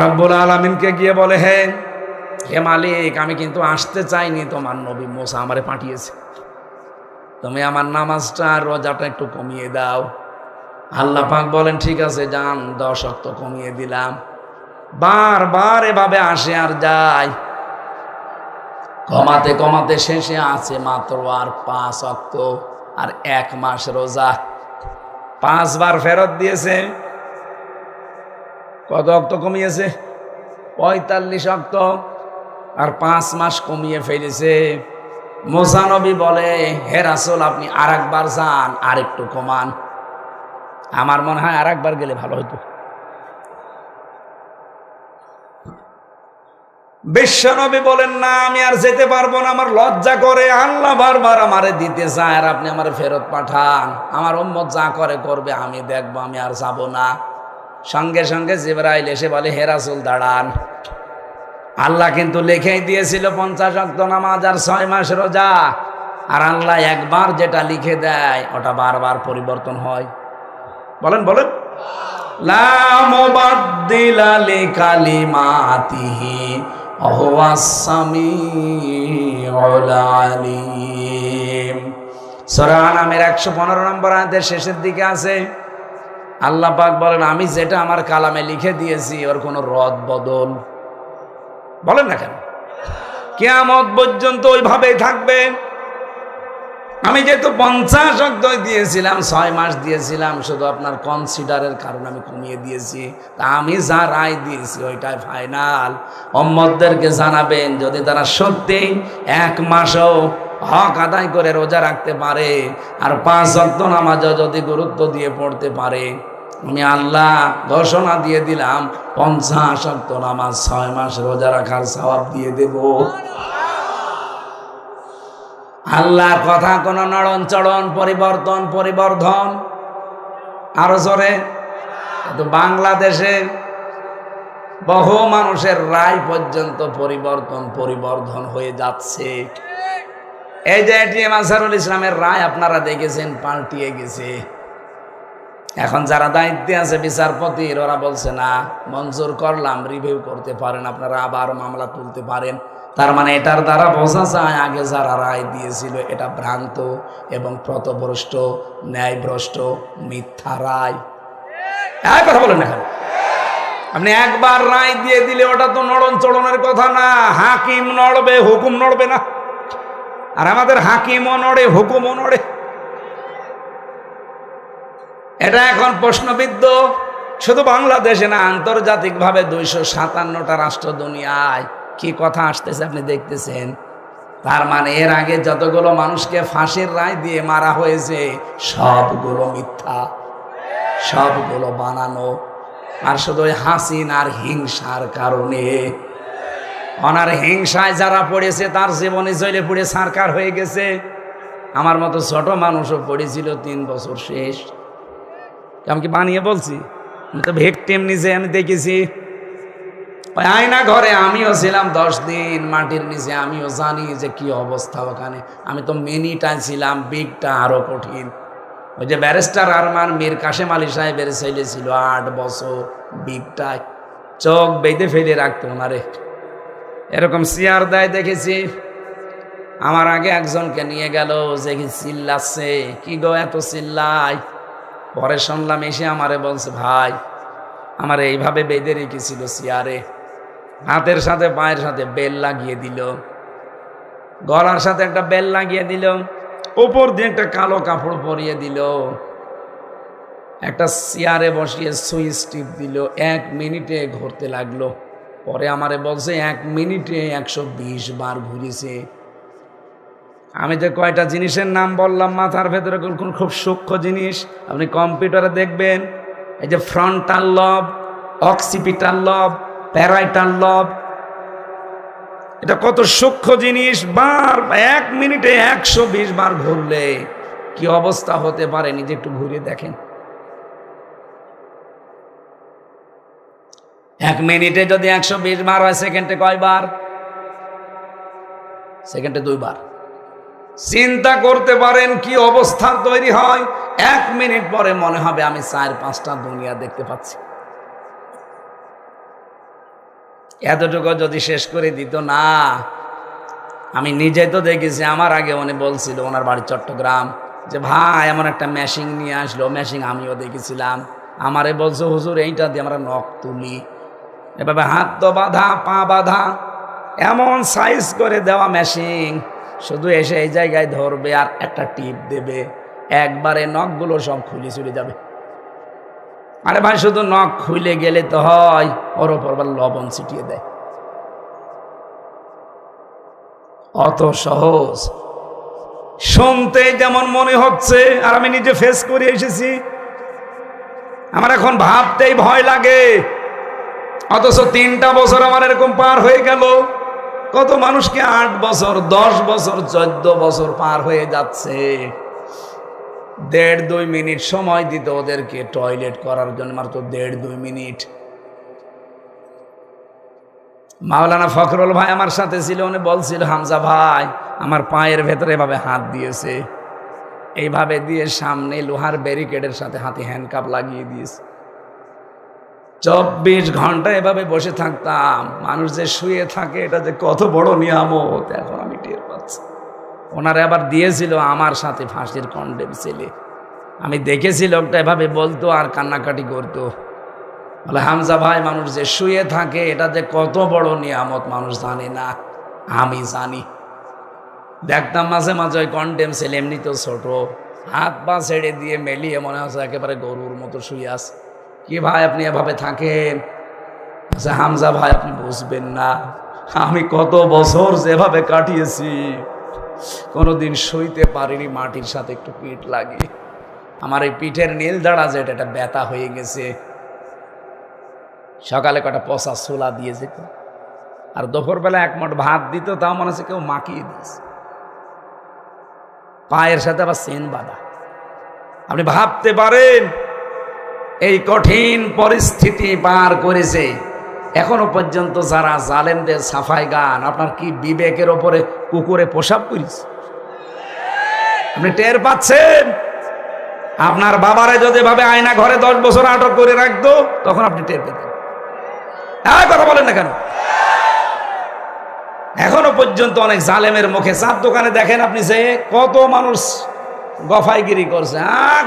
রব্বুল আলামিনকে গিয়ে বলে, হে মালিক, আমি কিন্তু আসতে চাইনি, তোমার নবী মুসা আমারে পাঠিয়েছে, তুমি আমার নামাজটা আর রোজাটা একটু কমিয়ে দাও। আল্লাহ পাক বলেন, ঠিক আছে যান, 10 ওয়াক্ত কমিয়ে দিলাম। বারবার এভাবে আসে আর যায়, কমাতে কমাতে শেষে আছে মাত্র আর 5 ওয়াক্ত আর 1 মাস রোজা। 5 বার ফেরত দিয়েছে। কত ওয়াক্ত কমিয়েছে? 45 ওয়াক্ত, আর 5 মাস কমিয়ে ফেলেছে। মুসা নবী বলে, হে রাসূল, আপনি আরেকবার যান, আরেকটু কমান। আমার মনে হয় আরেকবার গেলে ভালো হতো। বিশ্বনবী বলেন, না আমি আর যেতে পারবো না, আমার লজ্জা করে। আল্লাহ বারবার আমারে দিতে চায়, আর আপনি আমারে ফেরত পাঠান। আমার উম্মত যা করে করবে, আমি দেখবো, আমি আর যাব না। সঙ্গে সঙ্গে জিবরাইল এসে বলে, হে রাসূল দাঁড়ান। আল্লাহ কিন্তু লিখেই দিয়েছিল 50 ওয়াক্ত নামাজ আর 6 মাস রোজা। আর আল্লাহ একবার যেটা লিখে দেয় ওটা বারবার পরিবর্তন হয়। বলেন বলেন, লা মুবাদদিলা লিকালিমাতিহি ওয়া হুয়াস সামিউল আলিম। সূরা আনামের 115 নম্বর আয়াতের শেষের দিকে আছে, আল্লাহ পাক বলেন, আমি যেটা আমার কালামে লিখে দিয়েছি ওর কোনো রদ বদল বলেন না কেন, কিয়ামত পর্যন্ত ওইভাবেই থাকবে। আমি যেহেতু 50 ওয়াক্ত দিয়েছিলাম, 6 মাস দিয়েছিলাম, শুধু আপনার কনসিডারের কারণে আমি কমিয়ে দিয়েছি। তা আমি যা রায় দিয়েছি ওইটাই ফাইনাল। উম্মতদেরকে জানাবেন, যদি তারা সত্যি 1 মাসও হক আদায় করে রোজা রাখতে পারে আর 5 ওয়াক্ত নামাজও যদি গুরুত্ব দিয়ে পড়তে পারে, আমি আল্লাহ ঘোষণা দিয়ে দিলাম 50 ওয়াক্ত নামাজ 6 মাস রোজা রাখার সওয়াব দিয়ে দেব। আল্লাহর কথা কোনো নড়ন চড়ন, পরিবর্তন পরিবর্ধন আরো জোরে। কিন্তু বাংলাদেশে বহু মানুষের রায় পর্যন্ত পরিবর্তন পরিবর্ধন হয়ে যাচ্ছে। এই যে এটিএম আজহারুল ইসলামের রায় আপনারা দেখেছেন, পাল্টিয়ে গেছে। এখন যারা দায়িত্বে আছে বিচারপতির, ওরা বলছে না মঞ্জুর করলাম, রিভিউ করতে পারেন, আপনারা আবার মামলা তুলতে পারেন। তার মানে এটার দ্বারা বোঝা যায় আগে যারা রায় দিয়েছিল এটা ভ্রান্ত এবং পথভ্রষ্ট, ন্যায়ভ্রষ্ট, মিথ্যা রায়। কথা বলেন না, আপনি একবার রায় দিয়ে দিলে ওটা তো নড়ন চড়নের কথা না। হাকিম নড়বে, হুকুম নড়বে না। আর আমাদের হাকিমও নড়ে, হুকুমও নড়ে। এটা এখন প্রশ্নবিদ্ধ, শুধু বাংলাদেশে না, আন্তর্জাতিকভাবে 257টা রাষ্ট্র দুনিয়ায় কি কথা আসতেছে আপনি দেখতেছেন। তার মানে এর আগে যতগুলো মানুষকে ফাঁসির রায় দিয়ে মারা হয়েছে সবগুলো মিথ্যা, সবগুলো বানানো। আর শুধু হাসিনার হিংসার কারণে, ওনার হিংসায় যারা পড়েছে তার জীবনে জেলে পড়ে সরকার হয়ে গেছে। আমার মতো ছোট মানুষও পড়েছিল 3 বছর শেষ। আমি কি বানিয়ে বলছি? আমি তো ভিকটিম নিজে আমি দেখেছি। ওই আয়না ঘরে আমিও ছিলাম 10 দিন মাটির নিচে, আমিও জানি যে কি অবস্থা ওখানে। আমি তো মিনিটায় ছিলাম, বিগটা আরো কঠিন। ওই যে ব্যারিস্টার আরমান মীর কাশেম আলী সাহেবের ছেলে ছিল 8 বছর, বিগটায় চোখ বেঁধে ফেলে রাখতো ওনারে, এরকম চেয়ার দেয় দেখেছি। আমার আগে একজনকে নিয়ে গেল, যে কি চিল্লাচ্ছে, কি গো এত চিল্লাই। পরে শুনলাম এসে আমারে বলছে, ভাই আমার এইভাবে বেঁধে রেখেছিল চেয়ারে, হাতের সাথে পায়ের সাথে বেল লাগিয়ে দিল, গলার সাথে একটা বেল লাগিয়ে দিল, উপর দিয়ে একটা কালো কাপড় পরিয়ে দিল, একটা চেয়ারে বসিয়ে সুইচ টিপ দিল, 1 মিনিটে ঘুরতে লাগলো। পরে আমারে বলছে 1 মিনিটে 120 বার ঘুরেছে। আমি যে কয়টা জিনিসের নাম বললাম মাথার ভেতরে কোন খুব সূক্ষ্ম জিনিস, আপনি কম্পিউটারে দেখবেন। এই যে ফ্রন্টাল লব, অক্সিপিটাল লব, প্যারাইটাল লব, এটা কত সূক্ষ্ম জিনিস। 1 মিনিটে 120 বার ঘুরলে কি অবস্থা হতে পারে নিজে একটু ঘুরে দেখেন। 1 মিনিটে যদি 120 বার হয়, সেকেন্ডে কয়বার? সেকেন্ডে 2 বার। চিন্তা করতে পারেন কি অবস্থা তৈরি হয়। 1 মিনিট পরে মনে হবে আমি 4-5টা দুনিয়া দেখতে পাচ্ছি। এতটুকু যদি শেষ করে দিত না, আমি নিজে তো দেখেছি। আমার আগে উনি বলছিল, ওনার বাড়ি চট্টগ্রাম, যে ভাই এমন একটা মেশিন নিয়ে আসলো। মেশিন আমিও দেখেছিলাম। আমারে বলছো হুজুর এইটা দিয়ে আমরা নখ তুলি, এভাবে হাত তো বাঁধা, পা বাঁধা, এমন সাইজ করে দেওয়া মেশিন, শুধু এসে এই জায়গায় ধরবে আর একটা টিপ দেবে, একবারে নখগুলো সব খুলে চলে যাবে। আরে ভাই শুধু নখ খুলে গেলে তো হয়, ওর ওপর আবার লবণ ছিটিয়ে দেয়। অত সহজ শুনতে যেমন মনে হচ্ছে, আর আমি নিজে ফেস করে এসেছি। আমার এখন ভাবতেই ভয় লাগে। অথচ 3টা বছর আমার এরকম পার হয়ে গেল। কত মানুষকে 8 বছর, 10 বছর, 14 বছর পার হয়ে যাচ্ছে। 1.5-2 মিনিট সময় দিত ওদেরকে টয়লেট করার জন্য, মাত্র 1.5-2 মিনিট। মাওলানা ফখরুল ভাই আমার সাথে ছিল, উনি বলছিল, হামজা ভাই আমার পায়ের ভেতরে এভাবে হাত দিয়েছে, এইভাবে দিয়ে সামনে লোহার ব্যারিকেডের সাথে হাতে হ্যান্ডকাপ লাগিয়ে দিয়েছে। 24 ঘন্টা এভাবে বসে থাকতাম। মানুষ যে শুয়ে থাকে এটা যে কত বড় নিয়ামত এখন আমি টের পাচ্ছি। ওনারা আবার দিয়েছিল আমার সাথে ফাঁসির কন্ডেম ছেলে। আমি দেখেছি লোকটা এভাবে বলতো আর কান্নাকাটি করতো, বলে হামজা ভাই মানুষ যে শুয়ে থাকে এটা যে কত বড় নিয়ামত মানুষ জানে না, আমি জানি। দেখতাম মাঝে মাঝে ওই কন্ডেম ছেলে, এমনি তো ছোট, হাত পা ছেড়ে দিয়ে মেলিয়ে মনে হচ্ছে একেবারে গরুর মতো শুয়ে আছে। কি ভাই আপনি এভাবে থাকেন? আচ্ছা হামজা ভাই আপনি বুঝবেন না, আমি কত বছর যেভাবে কাটিয়েছি, কোনোদিন শুইতে পারিনি মাটির সাথে একটু পিঠ লাগে। আমার এই পিঠের নীল দাঁড়া যেটা, এটা ব্যথা হয়ে গেছে। সকালে কটা পচা ছোলা দিয়ে যেত, আর দুপুরবেলা 1 মুঠ ভাত দিত, তাও মনে হচ্ছে কেউ মাখিয়ে দিয়েছে। পায়ের সাথে আবার চেন বাঁধা। আপনি ভাবতে পারেন এই কঠিন পরিস্থিতি পার করেছে, এখনো পর্যন্ত যারা জালেমদের সাফাই গান, আপনার কি বিবেকের ওপরে কুকুরে প্রসাব করেছে? আপনি টের পাচ্ছেন? আপনার বাবারে যদি ভাবে আয়না ঘরে 10 বছর আটক করে রাখতো, তখন আপনি টের পেতেন। কথা বলেন না কেন? এখনো পর্যন্ত অনেক জালেমের মুখে, চার দোকানে দেখেন আপনি, যে কত মানুষ গফাইগিরি করছে।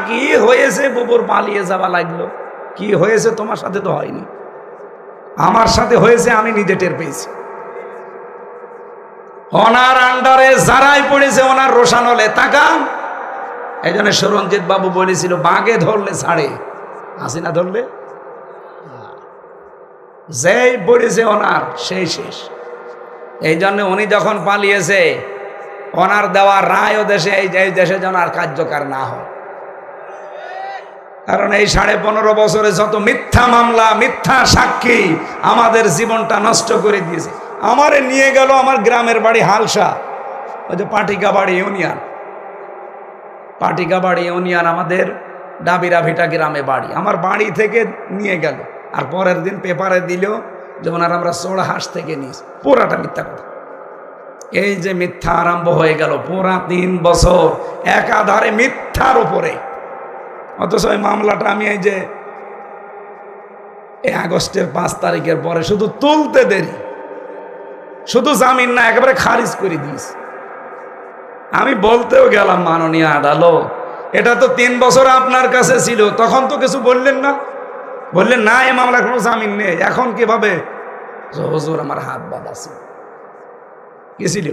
কি হয়েছে বুবুর পালিয়ে যাওয়া লাগলো, কি হয়েছে তোমার সাথে তো হয়নি, আমার সাথে হয়েছে, আমি নিজে টের পেয়েছি। ওনার আন্ডারে যারাই পড়েছে ওনার রোশানলে তাকান। এই জন্য সুরঞ্জিত বাবু বলেছিল, বাঘে ধরলে ছাড়ে, হাসিনা ধরলে যেই পড়েছে ওনার সেই শেষ। এই জন্য উনি যখন পালিয়েছে, ওনার দেওয়া রায় ও দেশে, এই দেশে যেন আর কার্যকর না হয়। কারণ এই 15.5 বছরে যত মিথ্যা মামলা, মিথ্যা সাক্ষী আমাদের জীবনটা নষ্ট করে দিয়েছে। আমারে নিয়ে গেল আমার গ্রামের বাড়ি হালসা, ওই যে পাটিকাবাড়ি ইউনিয়ন, পাটিকাবাড়ি ইউনিয়ন আমাদের ডাবিরা ভিটা গ্রামে বাড়ি। আমার বাড়ি থেকে নিয়ে গেল, আর পরের দিন পেপারে দিল যেমন আর আমরা চোড়াহাঁস থেকে নিয়েছি। পুরাটা মিথ্যা কথা। এই যে মিথ্যা আরম্ভ হয়ে গেল, পুরা 3 বছর একাধারে মিথ্যার উপরে। অথচ ওই মামলাটা আমি এই যে আগস্টের 5 তারিখের পরে শুধু তুলতে দেরি, শুধু জামিন না একেবারে খারিজ করে দিয়েছি। আমি বলতেও গেলাম, মাননীয় আদালত এটা তো 3 বছর আপনার কাছে ছিল, তখন তো কিছু বললেন না। বললেন না এই মামলা কোনো জামিন নেই। এখন কিভাবে? হুজুর আমার হাত বাঁধা ছিল। কি ছিল?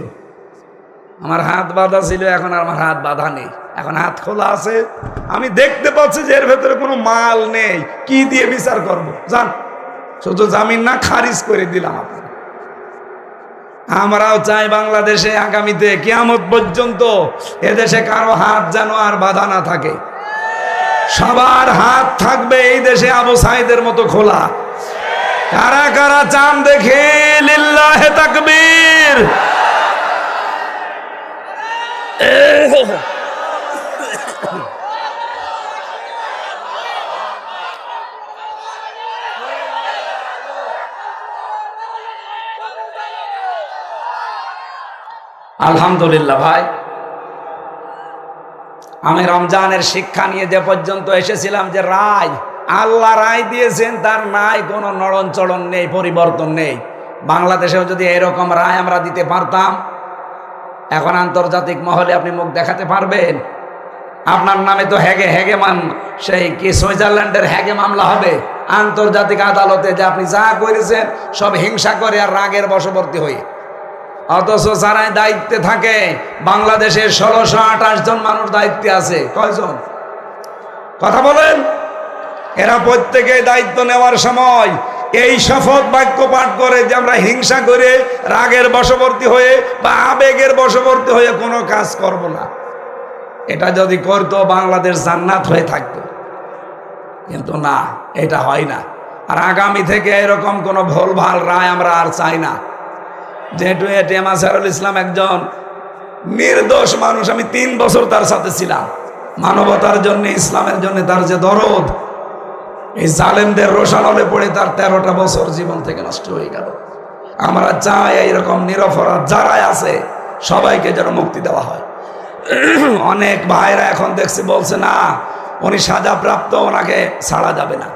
আমার হাত বাঁধা ছিল, এখন আর আমার হাত বাঁধা নেই, এখন হাত খোলা আছে। আমি দেখতে পাচ্ছি যে এর ভেতরে কোনো মাল নেই, কি দিয়ে বিচার করব? জান, শুধু জামিন না খারিজ করে দিলাম আপনার। আমরাও চাই বাংলাদেশে আগামীতে কিয়ামত পর্যন্ত এদেশে কারো হাত যেন আর বাঁধা না থাকে, সবার হাত থাকবে এই দেশে আবু সাইদের মতো খোলা। কারা কারা চান দেখে? লিল্লাহে তাকবীর। আলহামদুলিল্লাহ ভাই, আমি রমজানের শিক্ষা নিয়ে যে পর্যন্ত এসেছিলাম, যে রায় আল্লাহ রায় দিয়েছেন, তার নাই কোনো নড়ন চড়ন নেই, পরিবর্তন নেই। বাংলাদেশেও যদি এরকম রায় আমরা দিতে পারতাম, এখন আন্তর্জাতিক মহলে আপনি মুখ দেখাতে পারবেন? আপনার নামে তো হেগে সেই কি সুইজারল্যান্ডের হেগে মামলা হবে আন্তর্জাতিক আদালতে, যে আপনি যা করেছেন সব হিংসা করে আর রাগের বশবর্তী হয়ে। অথচ যারাই দায়িত্বে থাকে, বাংলাদেশের 1628 জন মানুষ দায়িত্বে আছে। কয়জন? কথা বলেন। এরা প্রত্যেকে দায়িত্ব নেওয়ার সময় এই শপথ বাক্য পাঠ করে যে আমরা হিংসা করে, রাগের বশবর্তী হয়ে বা আবেগের বশবর্তী হয়ে কোনো কাজ করব না। এটা যদি করতো বাংলাদেশ জান্নাত হয়ে থাকতো, কিন্তু না, এটা হয় না। আর আগামী থেকে এরকম কোনো ভুলভাল রায় আমরা আর চাই না। যেহেতু এটিএম আজহারুল ইসলাম একজন নির্দোষ মানুষ, আমি 3 বছর তার সাথে ছিলাম। মানবতার জন্য, ইসলামের জন্য তার যে দরদ, এই জালেমদের রোশানলে পড়ে তার 13টা বছর জীবন থেকে নষ্ট হয়ে গেল। আমরা চাই এইরকম নিরপরাধ যারাই আছে সবাইকে যেন মুক্তি দেওয়া হয়। অনেক ভাইরা এখন দেখছি বলছে না উনি সাজাপ্রাপ্ত, ওনাকে ছাড়া যাবে না।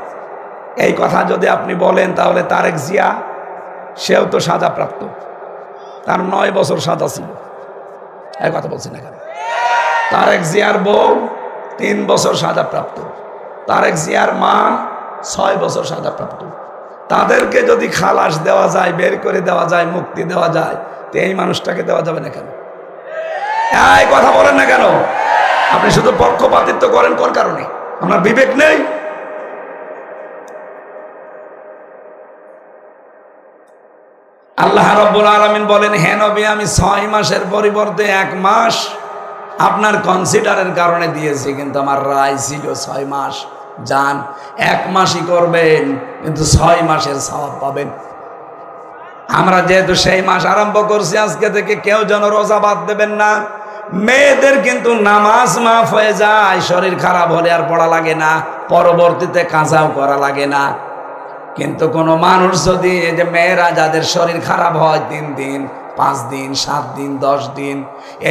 এই কথা যদি আপনি বলেন তাহলে তারেক জিয়া, সেও তো সাজাপ্রাপ্ত, তার 9 বছর সাজা ছিল। এই কথা বলছি না কেন? তারেক জিয়ার বউ 3 বছর সাজাপ্রাপ্ত, তারেক জিয়ার মা 6 বছর সাজাপ্রাপ্ত। তাদেরকে যদি খালাস দেওয়া যায়, বের করে দেওয়া যায়, মুক্তি দেওয়া যায়, তো এই মানুষটাকে দেওয়া যাবে না কেন? এই কথা বলেন না কেন? আপনি শুধু পক্ষপাতিত্ব করেন কোন কারণে? আপনার বিবেক নেই? আল্লাহ রাব্বুল আলামিন বলেন, হে নবী, আমি 6 মাসের পরিবর্তে 1 মাস আপনার কনসিডারের কারণে দিয়েছি, কিন্তু আমার রায় ছিল 6 মাস। যান 1 মাসই করবেন, কিন্তু 6 মাসের সওয়াব পাবেন। আমরা যেহেতু সেই মাস আরম্ভ করছি, আজকে থেকে কেউ যেন রোজা বাদ দেবেন না। মেয়েদের কিন্তু নামাজ মাফ হয়ে যায়, শরীর খারাপ হলে আর পড়া লাগে না, পরবর্তীতে কাজাও করা লাগে না। কিন্তু কোনো মানুষ যদি, এই যে মেয়েরা যাদের শরীর খারাপ হয় 3 দিন, 5 দিন, 7 দিন, 10 দিন,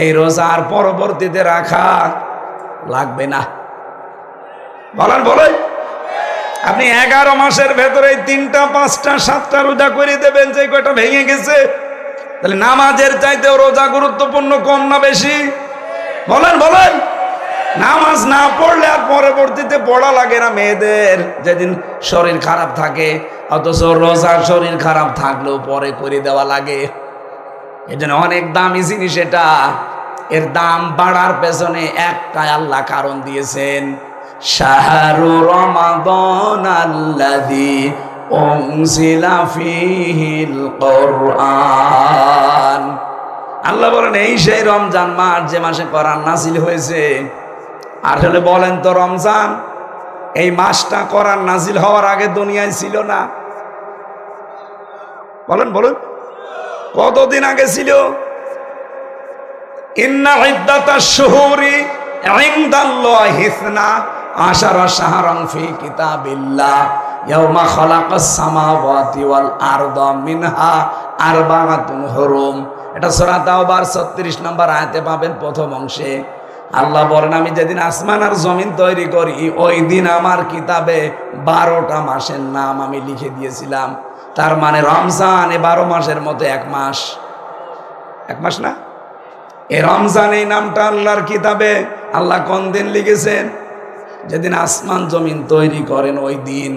এই রোজার পরবর্তীতে রাখা লাগবে না। বলেন বলেন, আপনি 11 মাসের ভেতরে 3টা, 5টা, 7টা রোজা করে দেবেন, যে কয়টা ভেঙে গেছে। তাহলে নামাজের চাইতেও রোজা গুরুত্বপূর্ণ, কম না বেশি? বলেন বলেন। নামাজ না পড়লে আর পরবর্তীতে পড়া লাগে না মেয়েদের যেদিন শরীর খারাপ থাকে, অথচ রোজার শরীর খারাপ থাকলেও পরে করে দেওয়া লাগে। এই জন্য অনেক দামি জিনিস এটা, এর দাম বাড়ার পেছনে একটাই আল্লাহ কারণ দিয়েছেন, শাহরু রমাদান আল্লাযী উনজিলা ফীহিল কুরআন। আল্লাহ বলেন এই সেই রমজান মাস যে মাসে কোরআন নাযিল হয়েছে। আসলে বলেন তো, রমজান এই মাসটা কোরআন নাযিল হওয়ার আগে দুনিয়ায় ছিল না? বলেন বলেন, কতদিন আগে ছিল? ইন্না ইদ্দাতাশ শুহুরি ইনদাল্লাহি 12 শাহরান ফি কিতাবিল্লাহ ইয়াওমা খালাকাস সামাওয়াতি ওয়াল আরদা মিনহা আরবাআতুন হুরুম। এটা সূরা তাওবার 36 নম্বর আয়াতে পাবেন, প্রথম অংশে। আল্লাহ বলেন, আমি যেদিন আসমান আর জমিন তৈরি করি, ওই দিন আমার কিতাবে 12টা মাসের নাম আমি লিখে দিয়েছিলাম। তার মানে রমজান এ 12 মাসের মধ্যে 1 মাস। 1 মাস না, এই রমজান এই নামটা আল্লাহর কিতাবে আল্লাহ কোন দিন লিখেছেন? যেদিন আসমান জমিন তৈরি করেন ওই দিন।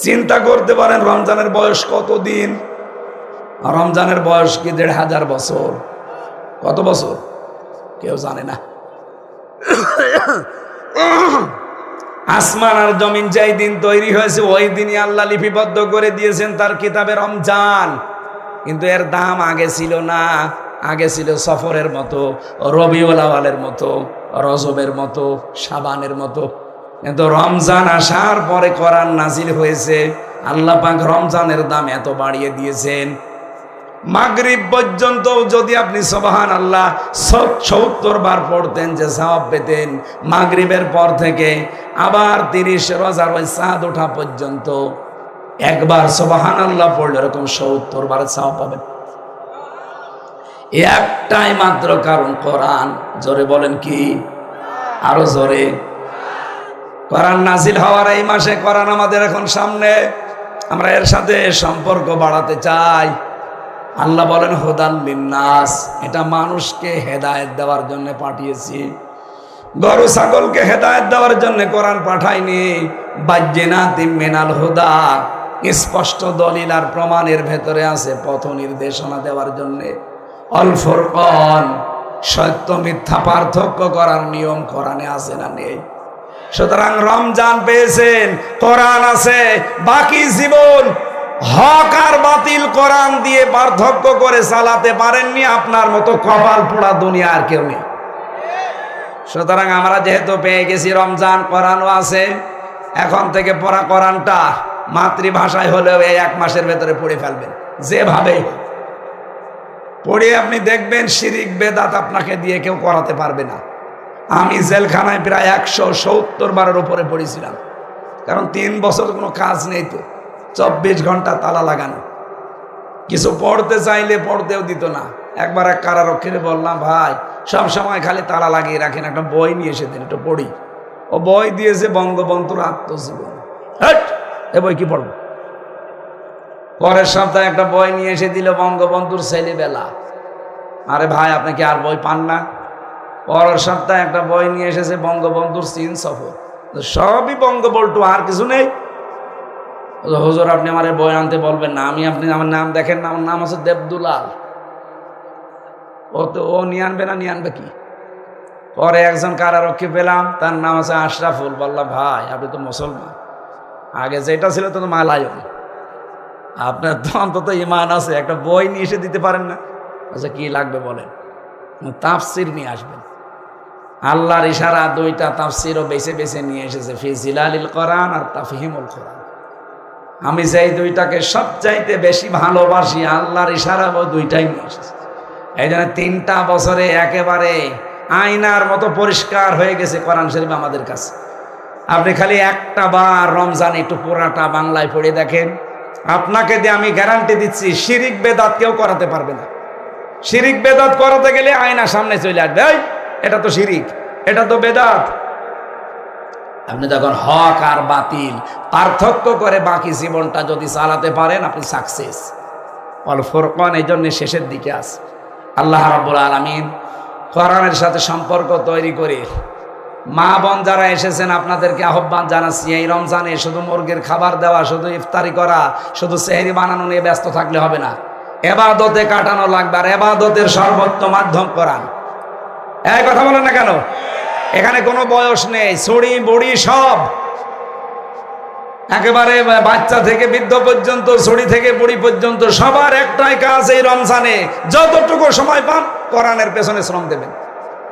চিন্তা করতে পারেন রমজানের বয়স কত দিন? রমজানের বয়স কি 1500 বছর? কত বছর কেউ জানে না। আসমান আর জমিন যেই দিন তৈরি হয়েছে ওই দিনই আল্লাহ লিপিবদ্ধ করে দিয়েছেন তার কিতাবে রমজান। কিন্তু এর দাম আগে ছিল না, আগে ছিল সফরের মতো, রবিউল আওয়ালের মতো, রজবের মতো, শাবানের মতো। কিন্তু রমজান আসার পরে কোরআন নাজিল হয়েছে, আল্লাহ পাক রমজানের দাম এত বাড়িয়ে দিয়েছেন। মাগরিব পর্যন্ত যদি আপনি সুবহানাল্লাহ ৭০ বার পড়তেন যে সওয়াব পেতেন, মাগরিবের পর থেকে আবার 30 রোজার ওই চাঁদ ওঠা পর্যন্ত একবার সুবহানাল্লাহ পড়লে এরকম ৭০ বার সওয়াব পাবেন। একটাই মাত্র কারণ, কোরআন। জোরে বলেন কি? আরো জোরে। কোরআন নাজিল হওয়ার এই মাসে কোরআন আমাদের এখন সামনে, আমরা এর সাথে সম্পর্ক বাড়াতে চাই। আল্লাহ বলেন হুদাল লিন্নাস, এটা মানুষকে হেদায়েত দেওয়ার জন্য পাঠিয়েছি। গরু ছাগলকে হেদায়েত দেওয়ার জন্য কোরআন পাঠাইনি। বাজ্জিনাতিম মিনাল হুদা, স্পষ্ট দলিল আর প্রমাণের ভেতরে আছে পথ নির্দেশনা দেওয়ার জন্য। আল ফুরকান, সত্য মিথ্যা পার্থক্য করার নিয়ম কোরআনে আছে না নেই? সুতরাং রমজান পেয়েছেন, কোরআন আছে, বাকি জীবন হক আর বাতিল কোরআন দিয়ে পার্থক্য করে চালাতে পারেননি। আপনার মতো কপাল পোড়া দুনিয়া আর কেউ নেই। সুতরাং আমরা যেহেতু পেয়ে গেছি রমজান, কোরআনও আছে, এখন থেকে পড়া কোরআনটা মাতৃভাষায় হলেও এই 1 মাসের ভেতরে পড়ে ফেলবেন, যেভাবেই হোক পড়ে। আপনি দেখবেন শিরিক বেদাত আপনাকে দিয়ে কেউ করাতে পারবে না। আমি জেলখানায় প্রায় 170 বারের উপরে পড়েছিলাম, কারণ 3 বছর কোনো কাজ নেই, তো 24 ঘন্টা তালা লাগানো। কিছু পড়তে চাইলে পড়তেও দিত না। একবার এক কারারক্ষীরে বললাম, ভাই সব সময় খালি তালা লাগিয়ে রাখেন, একটা বই নিয়ে এসে দিন, একটু পড়ি। ও বই দিয়েছে বঙ্গবন্ধুর আত্মজীবন। এ বই কি পড়বো? পরের সপ্তাহে একটা বই নিয়ে এসে দিল বঙ্গবন্ধুর ছেলেবেলা। আরে ভাই, আপনি কি আর বই পান না? পরের সপ্তাহে একটা বই নিয়ে এসেছে বঙ্গবন্ধুর চীন সফর। সবই বঙ্গবন্ধু, আর কিছু নেই। হুজুর, আপনি আমার বই আনতে বলবেন না। আপনি আমার নাম দেখেন না, আমার নাম হচ্ছে দেবদুলাল। ও নিয়ে আনবে না, নিয়ে আনবে কি? পরে একজন কারারক্ষী পেলাম, তার নাম আছে আশরাফুল। বললাম, ভাই আপনি তো মুসলমান, আগে যেটা ছিল তো মালায়ন, আপনার তো অন্তত ইমান আছে, একটা বই নিয়ে এসে দিতে পারেন না? আচ্ছা, কি লাগবে বলেন? তাফসির নিয়ে আসবেন। আল্লাহর ইশারা 2টা তাফসিরও বেছে বেছে নিয়ে এসেছে, ফি জিলালিল কোরআন আর তাফহিমুল কোরআন। আমি যেই 2টাকে সবচাইতে বেশি ভালোবাসি, আল্লাহর ইশারা ওই 2টাই নিয়ে এসেছে। এই জন্য 3টা বছরে একেবারে আয়নার মতো পরিষ্কার হয়ে গেছে কোরআন শরীফ আমাদের কাছে। আপনি খালি একটা বার রমজান একটু পুরাটা বাংলায় পড়ে দেখেন, আপনাকে দিয়ে আমি গ্যারান্টি দিচ্ছি শিরিক বেদাত কেউ করাতে পারবে না। শিরিক বেদাত করাতে গেলে আয়না সামনে চলে আসবে, এই এটা তো শিরিক, এটা তো বেদাত। আপনি যখন হক আর বাতিল পার্থক্য করে বাকি জীবনটা যদি চালাতে পারেন, আপনি সাকসেস। অল ফুরকান এই জন্য শেষের দিকে আছে। আল্লাহ রাব্বুল আলামিন কোরআনের সাথে সম্পর্ক তৈরি করে মা বোন যারা এসেছেন, আপনাদেরকে আহ্বান জানাচ্ছি, এই রমজানে শুধু মুরগির খাবার দেওয়া, শুধু ইফতারি করা, শুধু সেহরি বানানো নিয়ে ব্যস্ত থাকলে হবে না। এবাদতে কাটানো লাগবে, আর এবাদতের সর্বোত্তম মাধ্যম কোরআন। এই কথা বলেন না কেন? এখানে কোনো বয়স নেই, ছড়ি বড়ি সব, একেবারে বাচ্চা থেকে বৃদ্ধ পর্যন্ত, ছড়ি থেকে বুড়ি পর্যন্ত সবার একটাই কাজ, এই রমজানে যতটুকু সময় পান কোরআনের পেছনে শ্রম দেবেন।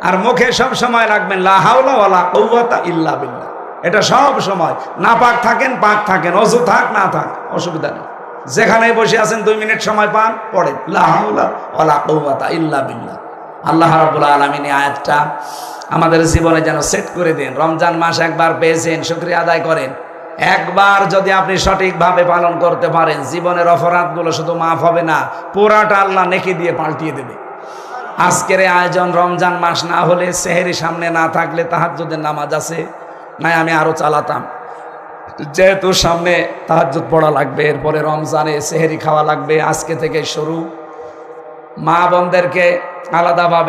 আর মুখে সব সময় রাখবেন লা হাওলা ওয়ালা কুওয়াতা ইল্লা বিল্লাহ। এটা সব সময়, না পাক থাকেন পাক থাকেন, অজু থাক না থাক, অসুবিধা নেই। যেখানে বসে আছেন 2 মিনিট সময় পান, পড়েন লা হাওলা ওয়ালা কুওয়াতা ইল্লা বিল্লাহ। আল্লাহ রাব্বুল আলামিন এই আয়াতটা আমাদের জীবনে যেন সেট করে দেন। রমজান মাস একবার পেয়েছেন, শুকরিয়া আদায় করেন। একবার যদি আপনি সঠিকভাবে পালন করতে পারেন, জীবনের অপরাধগুলো শুধু মাফ হবে না, পুরাটা আল্লাহ নেকি দিয়ে পাল্টিয়ে দেবে। আজকের আয়োজন রমজান মাস না হলে, সেহরি সামনে না থাকলে তাহাজ্জুদের নামাজ আছে নাই আমি আরো চালাতাম। যেহেতু সামনে তাহাজ্জুদ পড়া লাগবে, এরপরে রমজানে সেহরি খাওয়া লাগবে, আজকে থেকে শুরু। মা বোনদেরকে আলাদাভাবে